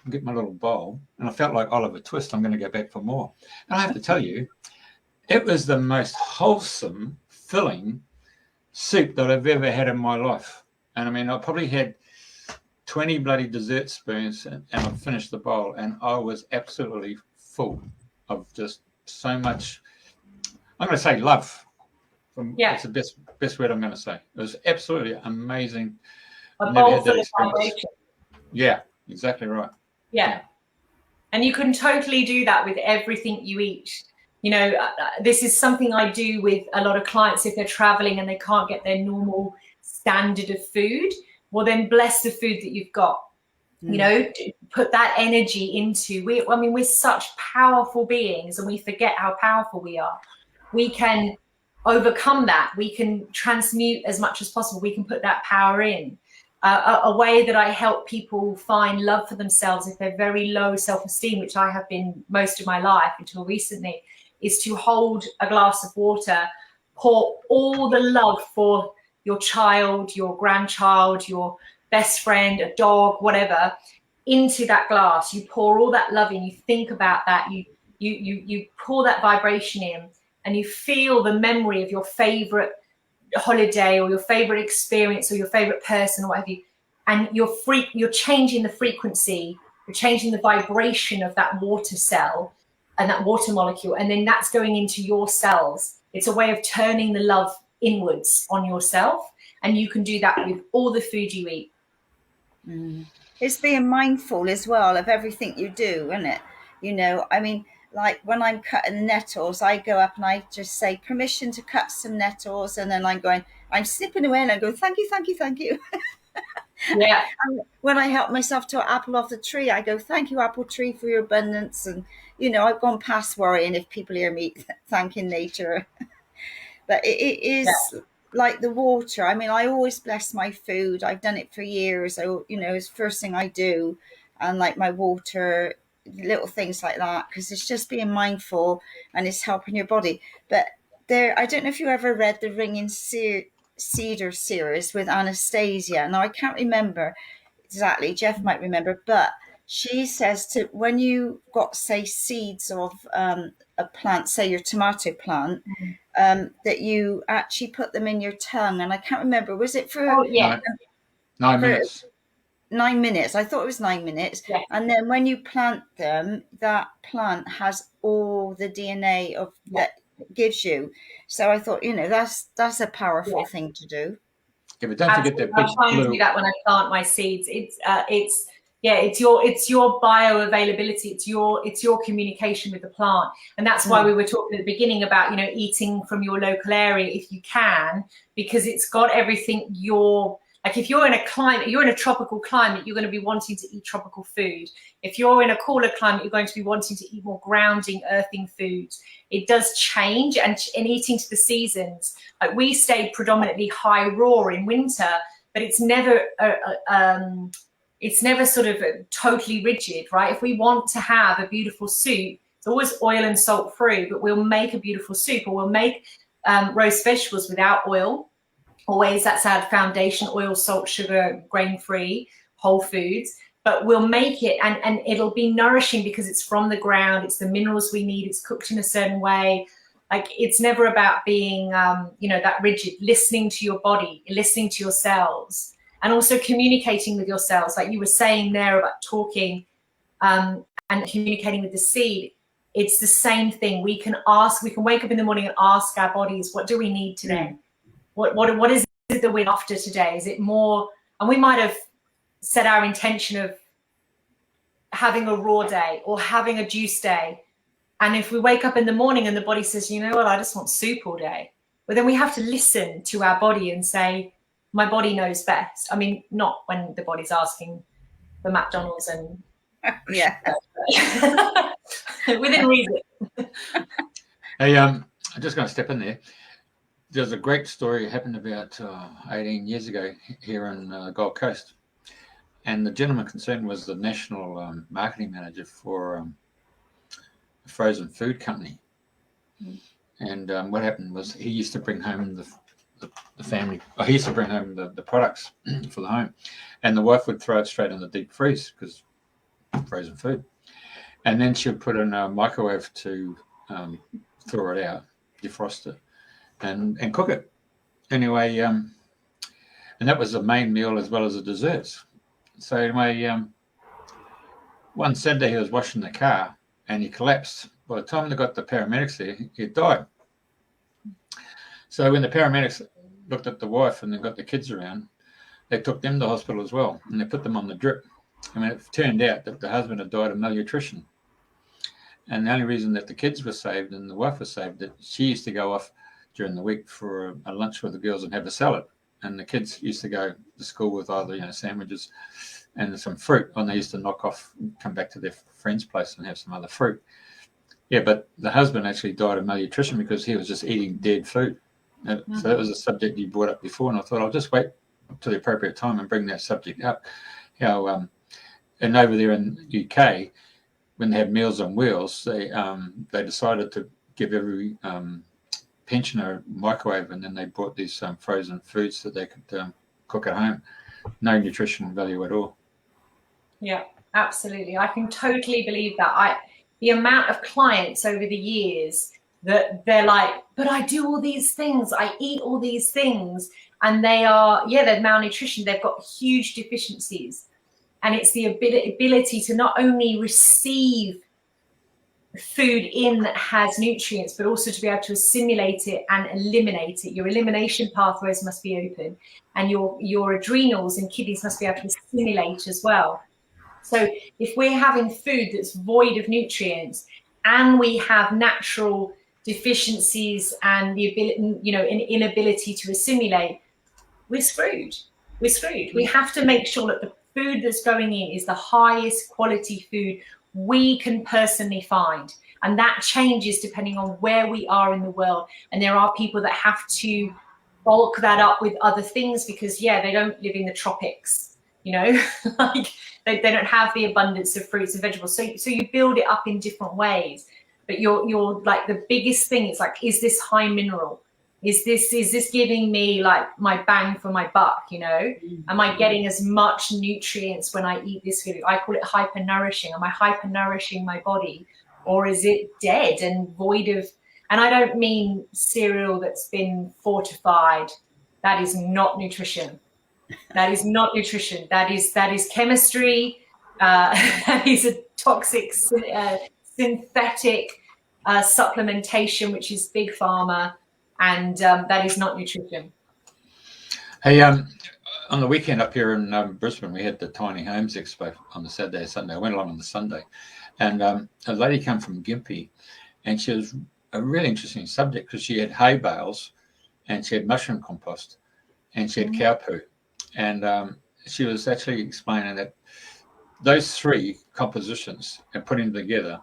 I'll get my little bowl, and I felt like Oliver Twist, I'm going to go back for more. And I have to tell you, it was the most wholesome, filling soup that I've ever had in my life. And I mean, I probably had 20 bloody dessert spoons, and I finished the bowl, and I was absolutely full of just so much, I'm going to say love. It's the best word I'm going to say. It was absolutely amazing. A bowl full of vibration. Yeah, exactly right. Yeah. And you can totally do that with everything you eat. You know, this is something I do with a lot of clients if they're traveling and they can't get their normal standard of food. Well, then bless the food that you've got. You know, put that energy into, we're such powerful beings, and we forget how powerful we are. We can overcome that. We can transmute as much as possible. We can put that power in. A way that I help people find love for themselves if they're very low self-esteem, which I have been most of my life until recently, is to hold a glass of water, pour all the love for your child, your grandchild, your best friend, a dog, whatever, into that glass. You pour all that love in, you think about that, you pour that vibration in, and you feel the memory of your favorite holiday or your favorite experience or your favorite person or whatever you, and you're changing the frequency, you're changing the vibration of that water cell and that water molecule, and then that's going into your cells. It's a way of turning the love inwards on yourself, and you can do that with all the food you eat. It's being mindful as well of everything you do, isn't it? You know, I mean, like when I'm cutting nettles, I go up and I just say permission to cut some nettles, and then I'm snipping away and I go, thank you, thank you, thank you. Yeah. And when I help myself to an apple off the tree, I go, thank you, apple tree, for your abundance. And, you know, I've gone past worrying if people hear me thanking nature. But it is like the water. I mean, I always bless my food. I've done it for years. It's the first thing I do. And like my water, little things like that, because it's just being mindful and it's helping your body. But I don't know if you ever read the Ringing Cedar series with Anastasia. Now, I can't remember exactly. Jeff might remember, but she says when you got, say, seeds of a plant, say your tomato plant, that you actually put them in your tongue. And I can't remember, was it for 9 minutes? 9 minutes. I thought it was 9 minutes. Yeah. And then when you plant them, that plant has all the DNA that gives you. So I thought, that's a powerful thing to do. Yeah, but don't forget that big I'm trying to do that when I plant my seeds. It's your bioavailability. It's your communication with the plant, and that's why we were talking at the beginning about eating from your local area if you can, because it's got everything like if you're in a tropical climate, you're going to be wanting to eat tropical food. If you're in a cooler climate, you're going to be wanting to eat more grounding, earthing foods. It does change, and eating to the seasons. Like we stayed predominantly high raw in winter, but it's never sort of totally rigid, right? If we want to have a beautiful soup, it's always oil and salt free, but we'll make a beautiful soup, or we'll make roast vegetables without oil. Always, that's our foundation: oil, salt, sugar, grain-free, whole foods. But we'll make it, and it'll be nourishing because it's from the ground. It's the minerals we need. It's cooked in a certain way. Like, it's never about being, that rigid. Listening to your body, listening to your cells, and also communicating with your cells. Like you were saying there about talking and communicating with the seed. It's the same thing. We can wake up in the morning and ask our bodies, what do we need today? What is it that we're after today? Is it more? And we might have set our intention of having a raw day or having a juice day. And if we wake up in the morning and the body says, you know what, I just want soup all day. But then we have to listen to our body and say, my body knows best. I mean, not when the body's asking for McDonald's and within reason. Hey, I'm just going to step in there. There's a great story happened about 18 years ago here in Gold Coast. And the gentleman concerned was the national marketing manager for a frozen food company. And what happened was he used to bring home the family, he used to bring home the products for the home. And the wife would throw it straight in the deep freeze because frozen food. And then she would put it in a microwave to thaw it out, defrost it, and cook it. Anyway, and that was the main meal as well as the desserts. So anyway, one Sunday he was washing the car and he collapsed. By the time they got the paramedics there, he had died. So when the paramedics looked at the wife and they got the kids around, they took them to hospital as well, and they put them on the drip. I mean, it turned out that the husband had died of malnutrition And the only reason that the kids were saved and the wife was saved, that she used to go off during the week for a lunch with the girls and have a salad. And the kids used to go to school with either, sandwiches and some fruit. And they used to knock off, come back to their friend's place and have some other fruit. Yeah, but the husband actually died of malnutrition because he was just eating dead food. So that was a subject you brought up before, and I thought I'll just wait to the appropriate time and bring that subject up. How and over there in the UK, when they had Meals on Wheels, they decided to give every pensioner a microwave, and then they bought these frozen foods that they could cook at home. No nutrition value at all. Yeah, absolutely. I can totally believe that. The amount of clients over the years that they're like, but I do all these things, I eat all these things, and they're malnutrition. They've got huge deficiencies. And it's the ability to not only receive food in that has nutrients, but also to be able to assimilate it and eliminate it. Your elimination pathways must be open, and your adrenals and kidneys must be able to assimilate as well. So if we're having food that's void of nutrients and we have natural deficiencies and the ability, an inability to assimilate, we're screwed. We're screwed. We have to make sure that the food that's going in is the highest quality food we can personally find. And that changes depending on where we are in the world. And there are people that have to bulk that up with other things because, they don't live in the tropics, like they don't have the abundance of fruits and vegetables. So you build it up in different ways. But you're like, the biggest thing is like, is this high mineral? Is this giving me like my bang for my buck? Am I getting as much nutrients when I eat this food? I call it hyper-nourishing. Am I hyper-nourishing my body, or is it dead and void of? And I don't mean cereal that's been fortified. That is not nutrition. That is not nutrition. That is chemistry. That is a toxic synthetic supplementation, which is big pharma. And that is not nutrition. Hey, on the weekend up here in Brisbane, we had the Tiny Homes Expo on the Saturday and Sunday. I went along on the Sunday, and a lady came from Gympie, and she was a really interesting subject because she had hay bales, and she had mushroom compost, and she had cow poo, and she was actually explaining that those three compositions and putting them together,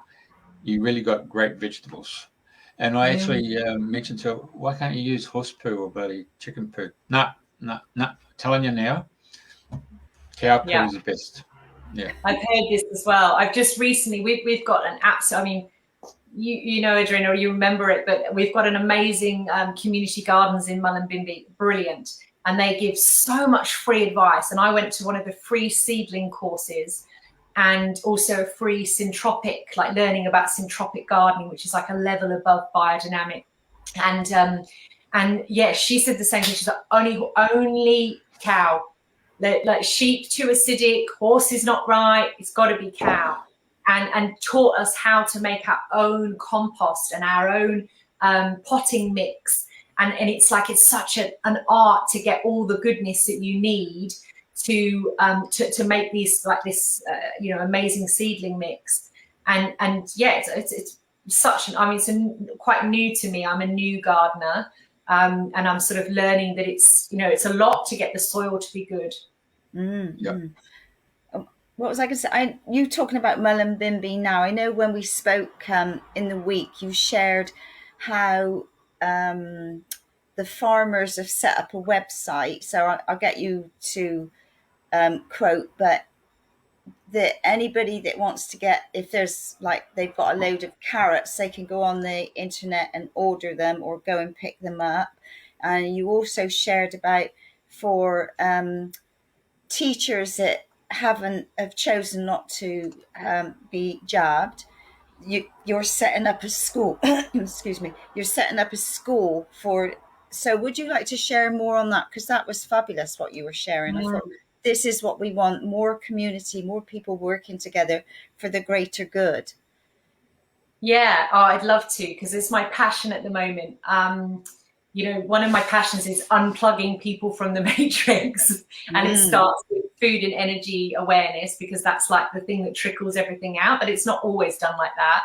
you really got great vegetables. And I actually mentioned to her, why can't you use horse poo or bloody chicken poo? No. Telling you now, cow poo is the best. Yeah. I've heard this as well. I've just recently, we've got an app. I mean, you know, Andrena, or you remember it, but we've got an amazing community gardens in Mullumbimby. Brilliant. And they give so much free advice. And I went to one of the free seedling courses, and also a free syntropic, like learning about syntropic gardening, which is like a level above biodynamic. And yeah, she said the same thing. She's like, only cow. Like sheep too acidic, horse is not right, it's got to be cow. And taught us how to make our own compost and our own potting mix. And it's like, it's such an art to get all the goodness that you need to make these like this amazing seedling mix. And yeah, it's such an, I mean, it's quite new to me. I'm a new gardener, and I'm sort of learning that it's a lot to get the soil to be good. Yeah. What was I going to say? You talking about Mullumbimby now? I know when we spoke in the week, you shared how the farmers have set up a website. So I'll get you to quote, but that anybody that wants to get, if there's like they've got a load of carrots, they can go on the internet and order them or go and pick them up. And you also shared about for teachers that have chosen not to be jabbed, you're setting up a school. Excuse me. You're setting up a school for. So would you like to share more on that? Because that was fabulous what you were sharing. I thought this is what we want: more community, more people working together for the greater good. Yeah, I'd love to, because it's my passion at the moment. One of my passions is unplugging people from the matrix, and it starts with food and energy awareness, because that's like the thing that trickles everything out, but it's not always done like that.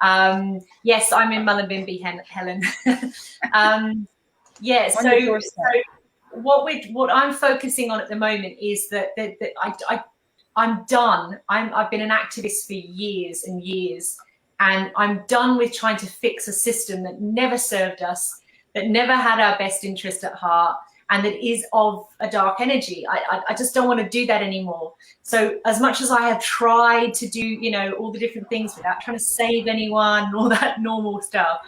Yes, I'm in Mullumbimby, Helen. Yeah, On your doorstep. what I'm focusing on at the moment is that I'm done. I've been an activist for years and years, and I'm done with trying to fix a system that never served us, that never had our best interest at heart, and that is of a dark energy. I just don't want to do that anymore. So as much as I have tried to do, you know, all the different things without trying to save anyone and all that normal stuff,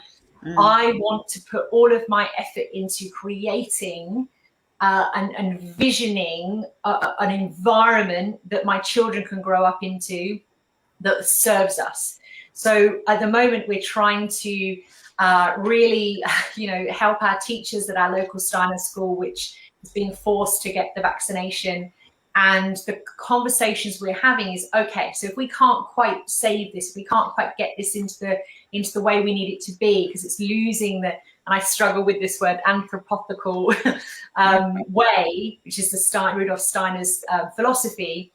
I want to put all of my effort into creating and visioning an environment that my children can grow up into that serves us. So at the moment, we're trying to really, you know, help our teachers at our local Steiner school, which is being forced to get the vaccination. And the conversations we're having is, okay, so if we can't quite save this, we can't quite get this into the way we need it to be, because it's losing the, and I struggle with this word, anthropothecal way, which is the Rudolf Steiner's philosophy,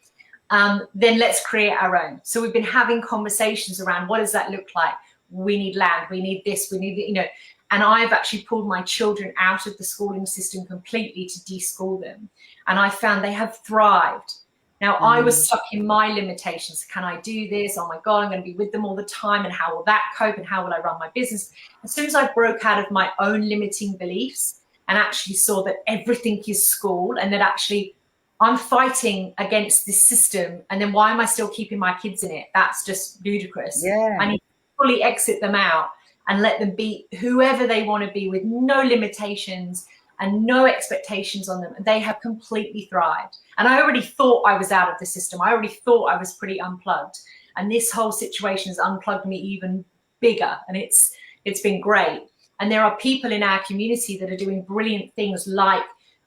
then let's create our own. So we've been having conversations around, what does that look like? We need land, we need this, we need, you know, and I've actually pulled my children out of the schooling system completely to de-school them. And I found they have thrived. Now, I was stuck in my limitations. Can I do this? Oh my God, I'm going to be with them all the time. And how will that cope? And how will I run my business? As soon as I broke out of my own limiting beliefs and actually saw that everything is school, and that actually I'm fighting against this system, and then why am I still keeping my kids in it? That's just ludicrous. Yeah. I need to fully exit them out and let them be whoever they want to be, with no limitations and no expectations on them. And they have completely thrived. And I already thought I was out of the system. I already thought I was pretty unplugged. And this whole situation has unplugged me even bigger. And it's been great. And there are people in our community that are doing brilliant things, like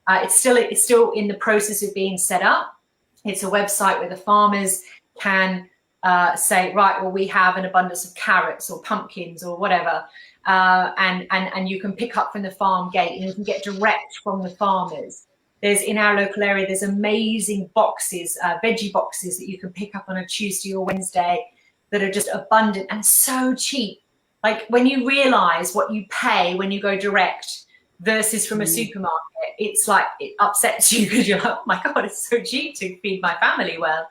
it's still in the process of being set up. It's a website where the farmers can say, right, well, we have an abundance of carrots or pumpkins or whatever, and you can pick up from the farm gate, and you can get direct from the farmers. There's, in our local area, there's amazing boxes, veggie boxes that you can pick up on a Tuesday or Wednesday that are just abundant and so cheap. Like, when you realize what you pay when you go direct versus from a supermarket, it's like, it upsets you, because you're like, oh my God, it's so cheap to feed my family well.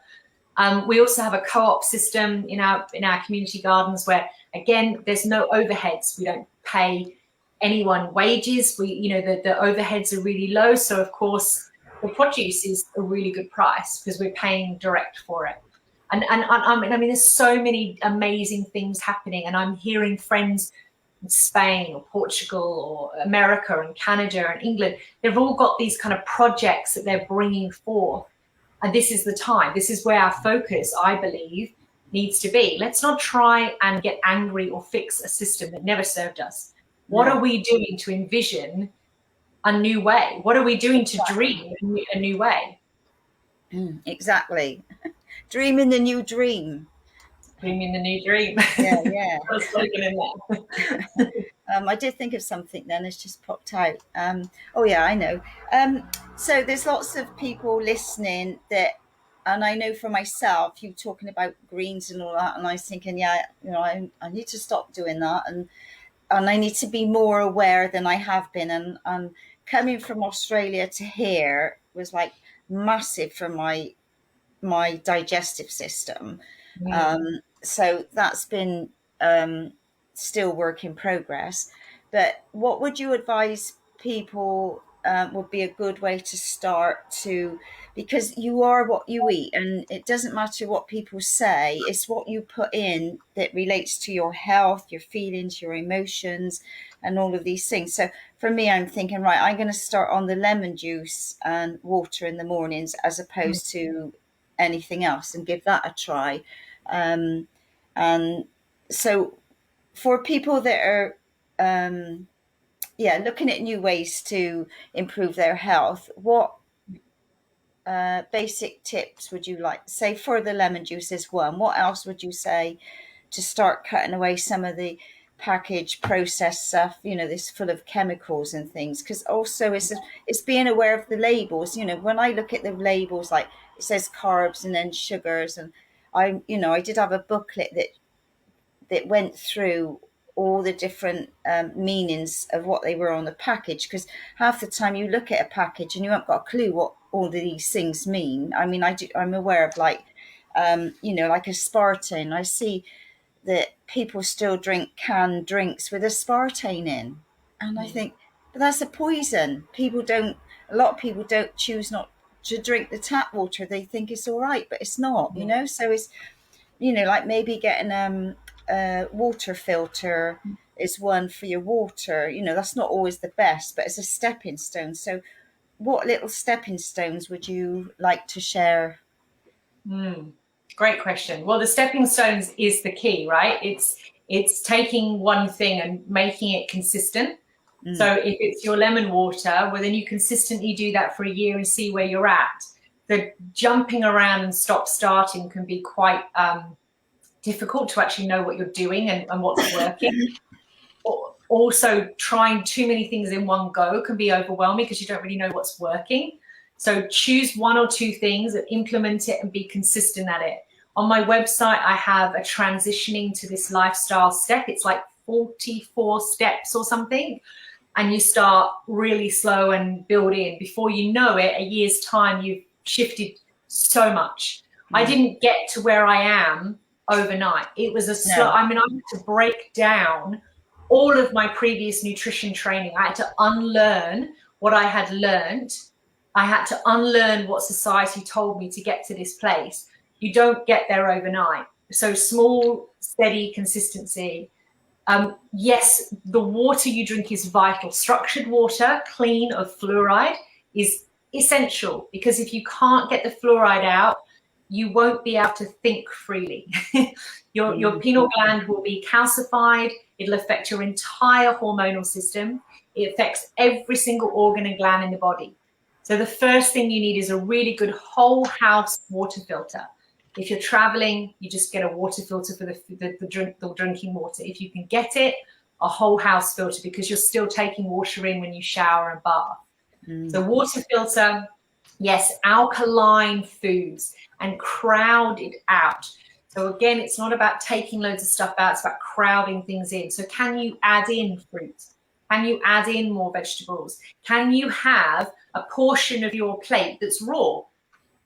We also have a co-op system in our community gardens where, again, there's no overheads. We don't pay anyone wages. The overheads are really low. So of course the produce is a really good price because we're paying direct for it. And I mean, there's so many amazing things happening, and I'm hearing friends in Spain or Portugal or America and Canada and England, they've all got these kind of projects that they're bringing forth. And this is the time. This is where our focus, I believe, needs to be. Let's not try and get angry or fix a system that never served us. What are we doing to envision a new way? What are we doing to dream a new way? Exactly. Dreaming the new dream. Dreaming the new dream. Yeah. I did think of something then, it's just popped out. Oh yeah, I know. So there's lots of people listening that, and I know for myself, you talking about greens and all that, and I was thinking, yeah, I need to stop doing that, and I need to be more aware than I have been. And coming from Australia to here was like massive for my digestive system. So that's been still work in progress. But what would you advise people would be a good way to start to, because you are what you eat, and it doesn't matter what people say, it's what you put in that relates to your health, your feelings, your emotions, and all of these things. So for me, I'm thinking, right, I'm going to start on the lemon juice and water in the mornings as opposed to anything else, and give that a try. And so for people that are looking at new ways to improve their health, what basic tips would you like, say, for the lemon juice is one? What else would you say to start cutting away some of the packaged processed stuff, this full of chemicals and things? Because also it's being aware of the labels. When I look at the labels, like it says carbs and then sugars, and I did have a booklet that went through all the different meanings of what they were on the package, because half the time you look at a package and you haven't got a clue what all of these things mean. I mean, I'm aware of like, you know, like aspartame. I see that people still drink canned drinks with aspartame in. And I think, but that's a poison. A lot of people don't choose not to drink the tap water. They think it's all right, but it's not, you know? So it's, you know, like maybe getting a water filter is one for your water. You know, that's not always the best, but it's a stepping stone. So what little stepping stones would you like to share? Great question. Well, the stepping stones is the key, right? It's taking one thing and making it consistent. So if it's your lemon water, well, then you consistently do that for a year and see where you're at. The jumping around and stop-starting can be quite difficult to actually know what you're doing and what's working. Also, trying too many things in one go can be overwhelming because you don't really know what's working. So choose one or two things and implement it and be consistent at it. On my website, I have a transitioning to this lifestyle step. It's like 44 steps or something. And you start really slow and build in. Before you know it, a year's time, you've shifted so much. I didn't get to where I am overnight. It was a slow, I mean, I had to break down all of my previous nutrition training. I had to unlearn what I had learned. I had to unlearn what society told me to get to this place. You don't get there overnight. So small, steady consistency. Yes, the water you drink is vital. Structured water, clean of fluoride, is essential, because if you can't get the fluoride out, you won't be able to think freely. Your pineal gland will be calcified. It'll affect your entire hormonal system. It affects every single organ and gland in the body. So the first thing you need is a really good whole house water filter. If you're traveling, you just get a water filter for the drinking water. If you can get it, a whole house filter, because you're still taking water in when you shower and bath. So water filter, yes, alkaline foods, and crowd it out. So again, it's not about taking loads of stuff out, it's about crowding things in. So can you add in fruit? Can you add in more vegetables? Can you have a portion of your plate that's raw?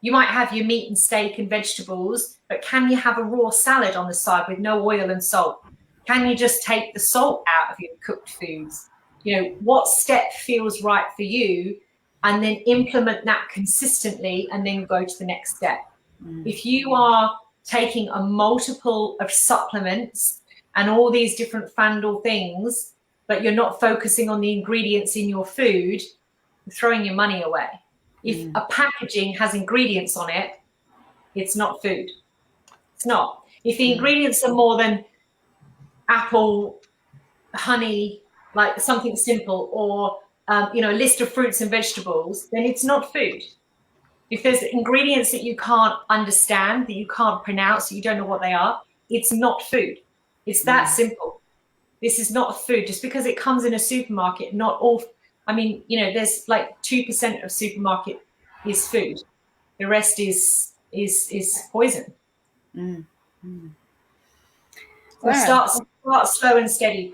You might have your meat and steak and vegetables, but can you have a raw salad on the side with no oil and salt? Can you just take the salt out of your cooked foods? You know, what step feels right for you, and then implement that consistently and then go to the next step. If you are taking a multiple of supplements and all these different fandal things, but you're not focusing on the ingredients in your food, you're throwing your money away. If a packaging has ingredients on it, it's not food. It's not. If the ingredients are more than apple, honey, like something simple, or you know, a list of fruits and vegetables, then it's not food. If there's ingredients that you can't understand, that you can't pronounce, that you don't know what they are, it's not food. It's that simple. This is not food. Just because it comes in a supermarket, not all. I mean, you know, there's like 2% of supermarket is food. The rest is poison. So start slow and steady.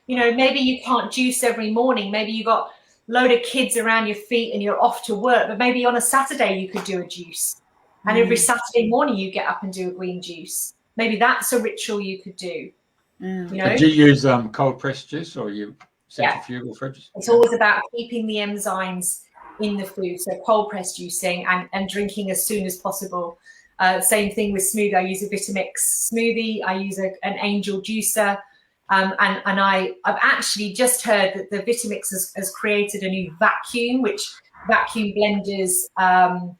You know, maybe you can't juice every morning. Maybe you got a load of kids around your feet and you're off to work. But maybe on a Saturday you could do a juice. And every Saturday morning you get up and do a green juice. Maybe that's a ritual you could do. You know? Do you use cold pressed juice, or you centrifugal fridges? It's always about keeping the enzymes in the food. So cold pressed juicing and drinking as soon as possible. Same thing with smoothie. I use a Vitamix smoothie. I use an Angel juicer. And I've actually just heard that the Vitamix has created a new vacuum, which vacuum blenders are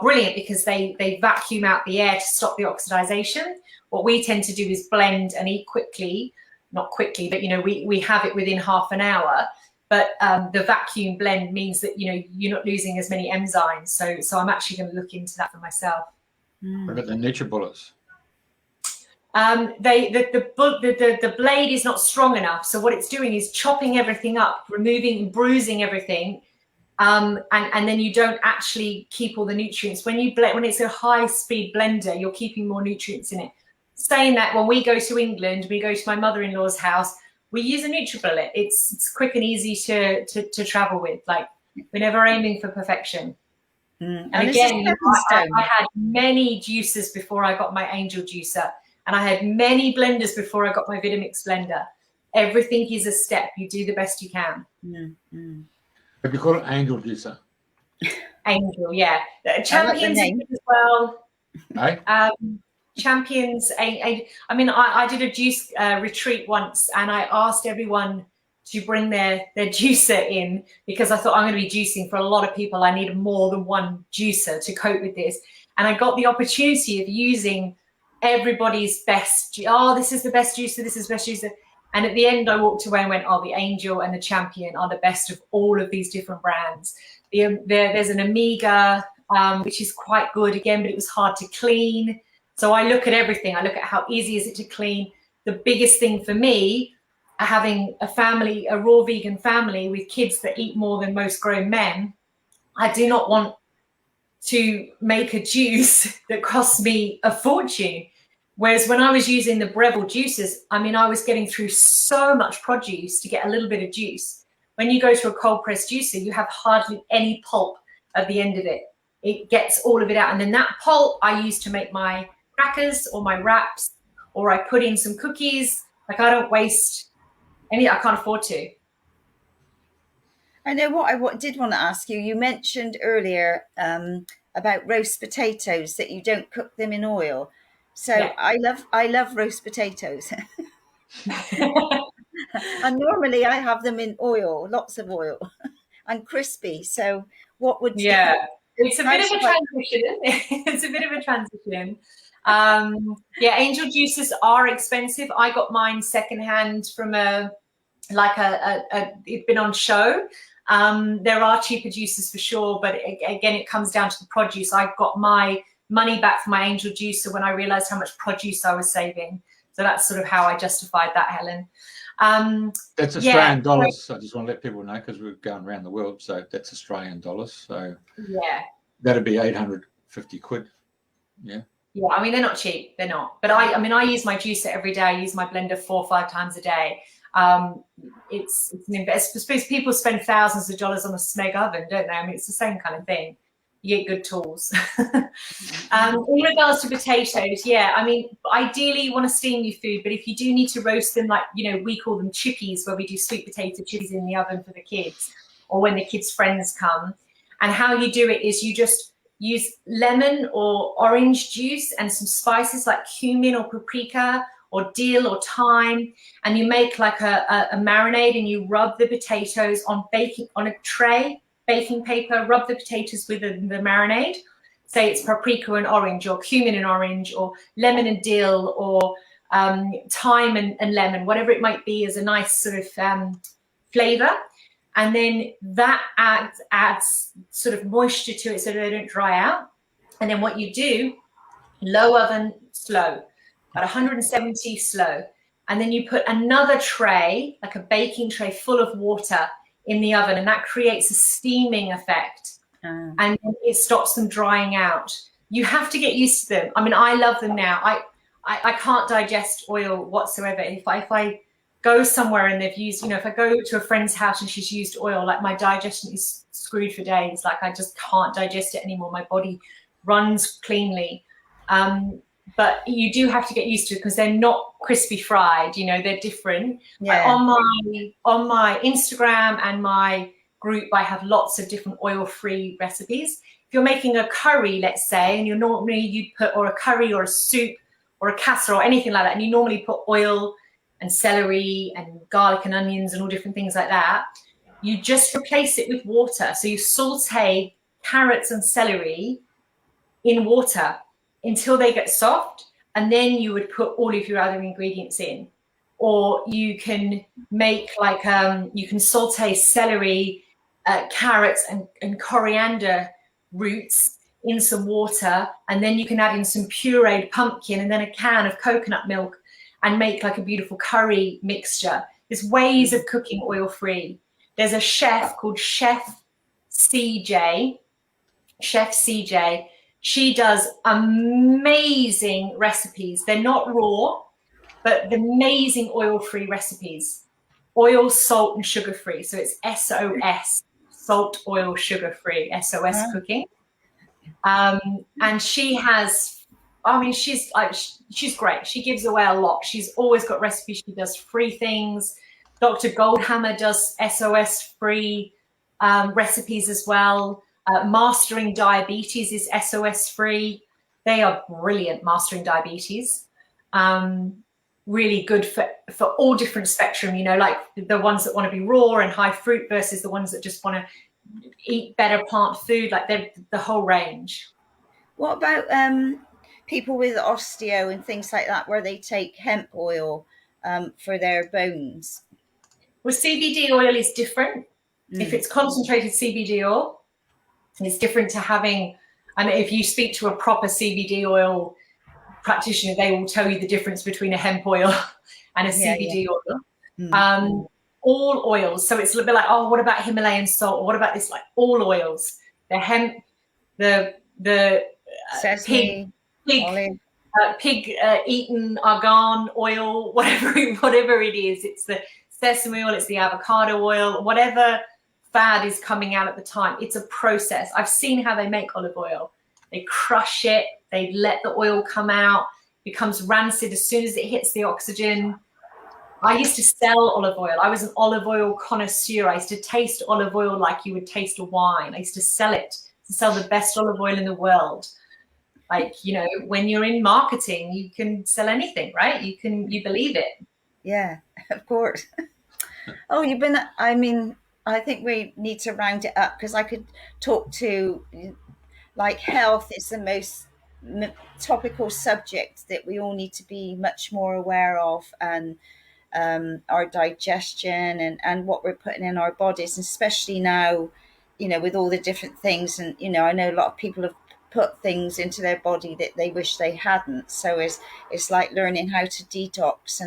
brilliant because they vacuum out the air to stop the oxidization. What we tend to do is blend and eat quickly, not quickly, but, you know, we have it within half an hour. But the vacuum blend means that, you know, you're not losing as many enzymes. So I'm actually going to look into that for myself. What about the NutriBullets? The blade is not strong enough. So what it's doing is chopping everything up, removing and bruising everything. And then you don't actually keep all the nutrients. When it's a high speed blender, you're keeping more nutrients in it. saying that, when we go to England, we go to my mother-in-law's house, we use a NutriBullet. It's quick and easy to travel with. Like, we're never aiming for perfection. And again, I had many juicers before I got my Angel juicer, and I had many blenders before I got my Vitamix blender. Everything is a step. You do the best you can. But you call it Angel juicer? Angel, yeah. Champions as well. Hey? Champions. I mean, I did a juice retreat once, and I asked everyone to bring their juicer in, because I thought, I'm going to be juicing for a lot of people. I need more than one juicer to cope with this. And I got the opportunity of using everybody's best. Oh, this is the best juicer. This is the best juicer. And at the end, I walked away and went, oh, the Angel and the Champion are the best of all of these different brands. There's an Omega, which is quite good again, but it was hard to clean. So I look at everything. I look at how easy is it to clean. The biggest thing for me, having a family, a raw vegan family with kids that eat more than most grown men, I do not want to make a juice that costs me a fortune. Whereas when I was using the Breville juices, I mean, I was getting through so much produce to get a little bit of juice. When you go to a cold press juicer, you have hardly any pulp at the end of it. It gets all of it out. And then that pulp I use to make my crackers or my wraps, or I put in some cookies. Like, I don't waste any, I can't afford to. I know what I did want to ask you. You mentioned earlier about roast potatoes, that you don't cook them in oil. So yeah. I love roast potatoes. And normally I have them in oil, lots of oil, and crispy. So what would you... Yeah, it's a bit of a transition, isn't it? It's a bit of a transition. Yeah, Angel juices are expensive. I got mine secondhand from it's been on show. There are cheaper juices for sure, but again, it comes down to the produce. I got my money back for my Angel juicer when I realized how much produce I was saving. So that's sort of how I justified that, Helen. That's Australian dollars. I just want to let people know, because we're going around the world. So that's Australian dollars. So yeah, that'd be 850 quid. Yeah. Yeah, I mean, they're not cheap. They're not. But I mean, I use my juicer every day. I use my blender 4 or 5 times a day. It's an investment. I suppose people spend thousands of dollars on a Smeg oven, don't they? I mean, it's the same kind of thing. You get good tools. In regards to potatoes, yeah, I mean, ideally you want to steam your food, but if you do need to roast them, like, you know, we call them chippies, where we do sweet potato chippies in the oven for the kids, or when the kids' friends come. And how you do it is you just use lemon or orange juice and some spices like cumin or paprika or dill or thyme, and you make like a marinade, and you rub the potatoes on a tray, baking paper, rub the potatoes with the marinade. Say it's paprika and orange, or cumin and orange, or lemon and dill, or thyme and lemon, whatever it might be, as a nice sort of flavor. And then that adds sort of moisture to it so they don't dry out. And then what you do, low oven, slow, at 170 slow. And then you put another tray, like a baking tray full of water, in the oven, and that creates a steaming effect. And it stops them drying out. You have to get used to them. I mean, I love them now. I can't digest oil whatsoever. If I go somewhere and they've used, you know, if I go to a friend's house and she's used oil, like, my digestion is screwed for days. Like, I just can't digest it anymore. My body runs cleanly. But you do have to get used to it, because they're not crispy fried, you know, they're different. Yeah. On my Instagram and my group, I have lots of different oil-free recipes. If you're making a curry, let's say, and you'd put, or a curry or a soup or a casserole or anything like that, and you normally put oil and celery and garlic and onions and all different things like that, you just replace it with water. So you saute carrots and celery in water until they get soft, and then you would put all of your other ingredients in. Or you can make like, you can saute celery, carrots and coriander roots in some water, and then you can add in some pureed pumpkin and then a can of coconut milk and make like a beautiful curry mixture. There's ways of cooking oil-free. There's a chef called Chef CJ, She does amazing recipes. They're not raw, but amazing oil-free recipes. Oil, salt, and sugar-free. So it's SOS, salt, oil, sugar-free, SOS cooking. And she has, I mean, she's great. She gives away a lot. She's always got recipes. She does free things. Dr. Goldhammer does SOS-free recipes as well. Mastering Diabetes is SOS-free. They are brilliant, Mastering Diabetes. Really good for all different spectrum, you know, like the ones that want to be raw and high fruit versus the ones that just want to eat better plant food, like they're the whole range. What about people with osteo and things like that, where they take hemp oil for their bones? Well, CBD oil is different. If it's concentrated CBD oil, it's different to having, and if you speak to a proper CBD oil practitioner, they will tell you the difference between a hemp oil and a CBD oil. All oils. So it's a little bit like, oh, what about Himalayan salt? Or what about this? Like all oils, the hemp, the sesame, pig eaten argan oil, whatever it is. It's the sesame oil, it's the avocado oil, whatever fad is coming out at the time. It's a process. I've seen how they make olive oil. They crush it, they let the oil come out, it becomes rancid as soon as it hits the oxygen. I used to sell olive oil. I was an olive oil connoisseur. I used to taste olive oil like you would taste a wine. I used to sell it, to sell the best olive oil in the world. Like, you know, when you're in marketing, you can sell anything, right? You believe it. Yeah, of course. Oh, I think we need to round it up, because I could talk to, like, health is the most topical subject that we all need to be much more aware of, and our digestion and what we're putting in our bodies, especially now, you know, with all the different things. And, you know, I know a lot of people have put things into their body that they wish they hadn't. So it's like learning how to detox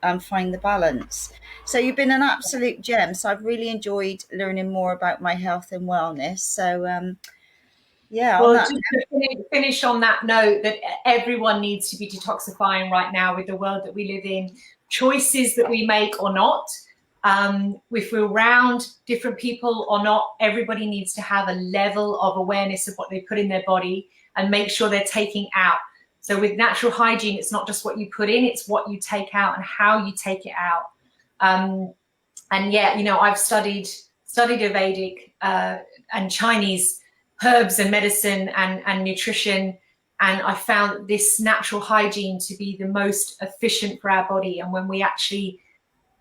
and find the balance. So you've been an absolute gem. So I've really enjoyed learning more about my health and wellness. So well, just to finish on that note, that everyone needs to be detoxifying right now with the world that we live in. Choices that we make or not, if we're around different people or not, everybody needs to have a level of awareness of what they put in their body and make sure they're taking out. So with natural hygiene, it's not just what you put in, it's what you take out and how you take it out. And yeah, you know, I've studied Vedic and Chinese herbs and medicine and nutrition, and I found this natural hygiene to be the most efficient for our body. And when we actually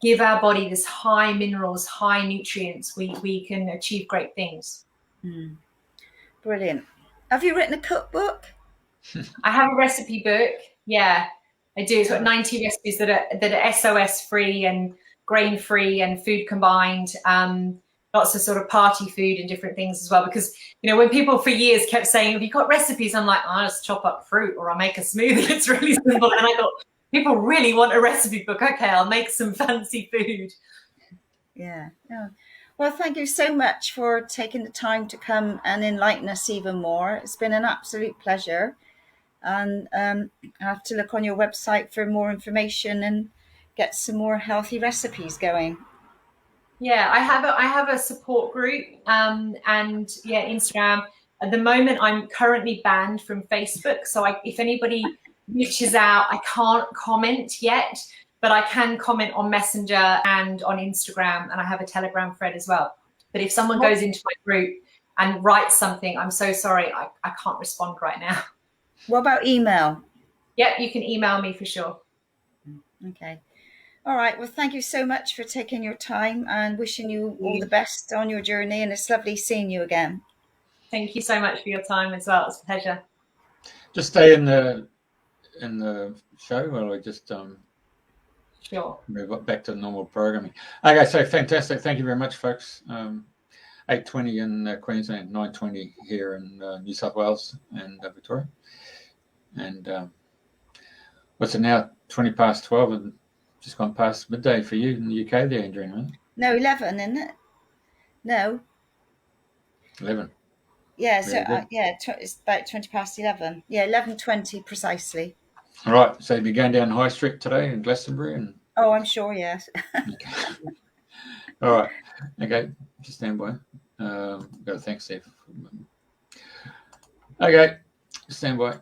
give our body this high minerals, high nutrients, we can achieve great things. Brilliant. Have you written a cookbook? I have a recipe book. Yeah, I do. It's got 90 recipes that are SOS free and grain free and food combined. Lots of sort of party food and different things as well. Because, you know, when people for years kept saying, have you got recipes? I'm like, I just chop up fruit or I make a smoothie. It's really simple. And I thought, people really want a recipe book. Okay, I'll make some fancy food. Yeah. Well, thank you so much for taking the time to come and enlighten us even more. It's been an absolute pleasure. And I have to look on your website for more information and get some more healthy recipes going. Yeah, I have a support group and yeah, Instagram. At the moment, I'm currently banned from Facebook. So if anybody reaches out, I can't comment yet, but I can comment on Messenger and on Instagram, and I have a Telegram thread as well. But if someone goes into my group and writes something, I'm so sorry, I can't respond right now. What about email? Yep, you can email me for sure. Okay. All right. Well, thank you so much for taking your time, and wishing you all the best on your journey. And it's lovely seeing you again. Thank you so much for your time as well. It's a pleasure. Just stay in the show while I just Sure. move back to normal programming. Okay, so fantastic. Thank you very much, folks. 8:20 in Queensland, 9:20 here in New South Wales and Victoria. And what's it now? 20 past 12, and just gone past midday for you in the UK there, Andrena. No, 11, isn't it? No. 11. Yeah, so Very good. it's about 20 past 11. Yeah, 11:20 precisely. All right. So you're going down High Street today in Glastonbury, and Oh, I'm sure, yes. okay. All right. Okay. Just stand by. Got a thanks there. Okay. Stand by.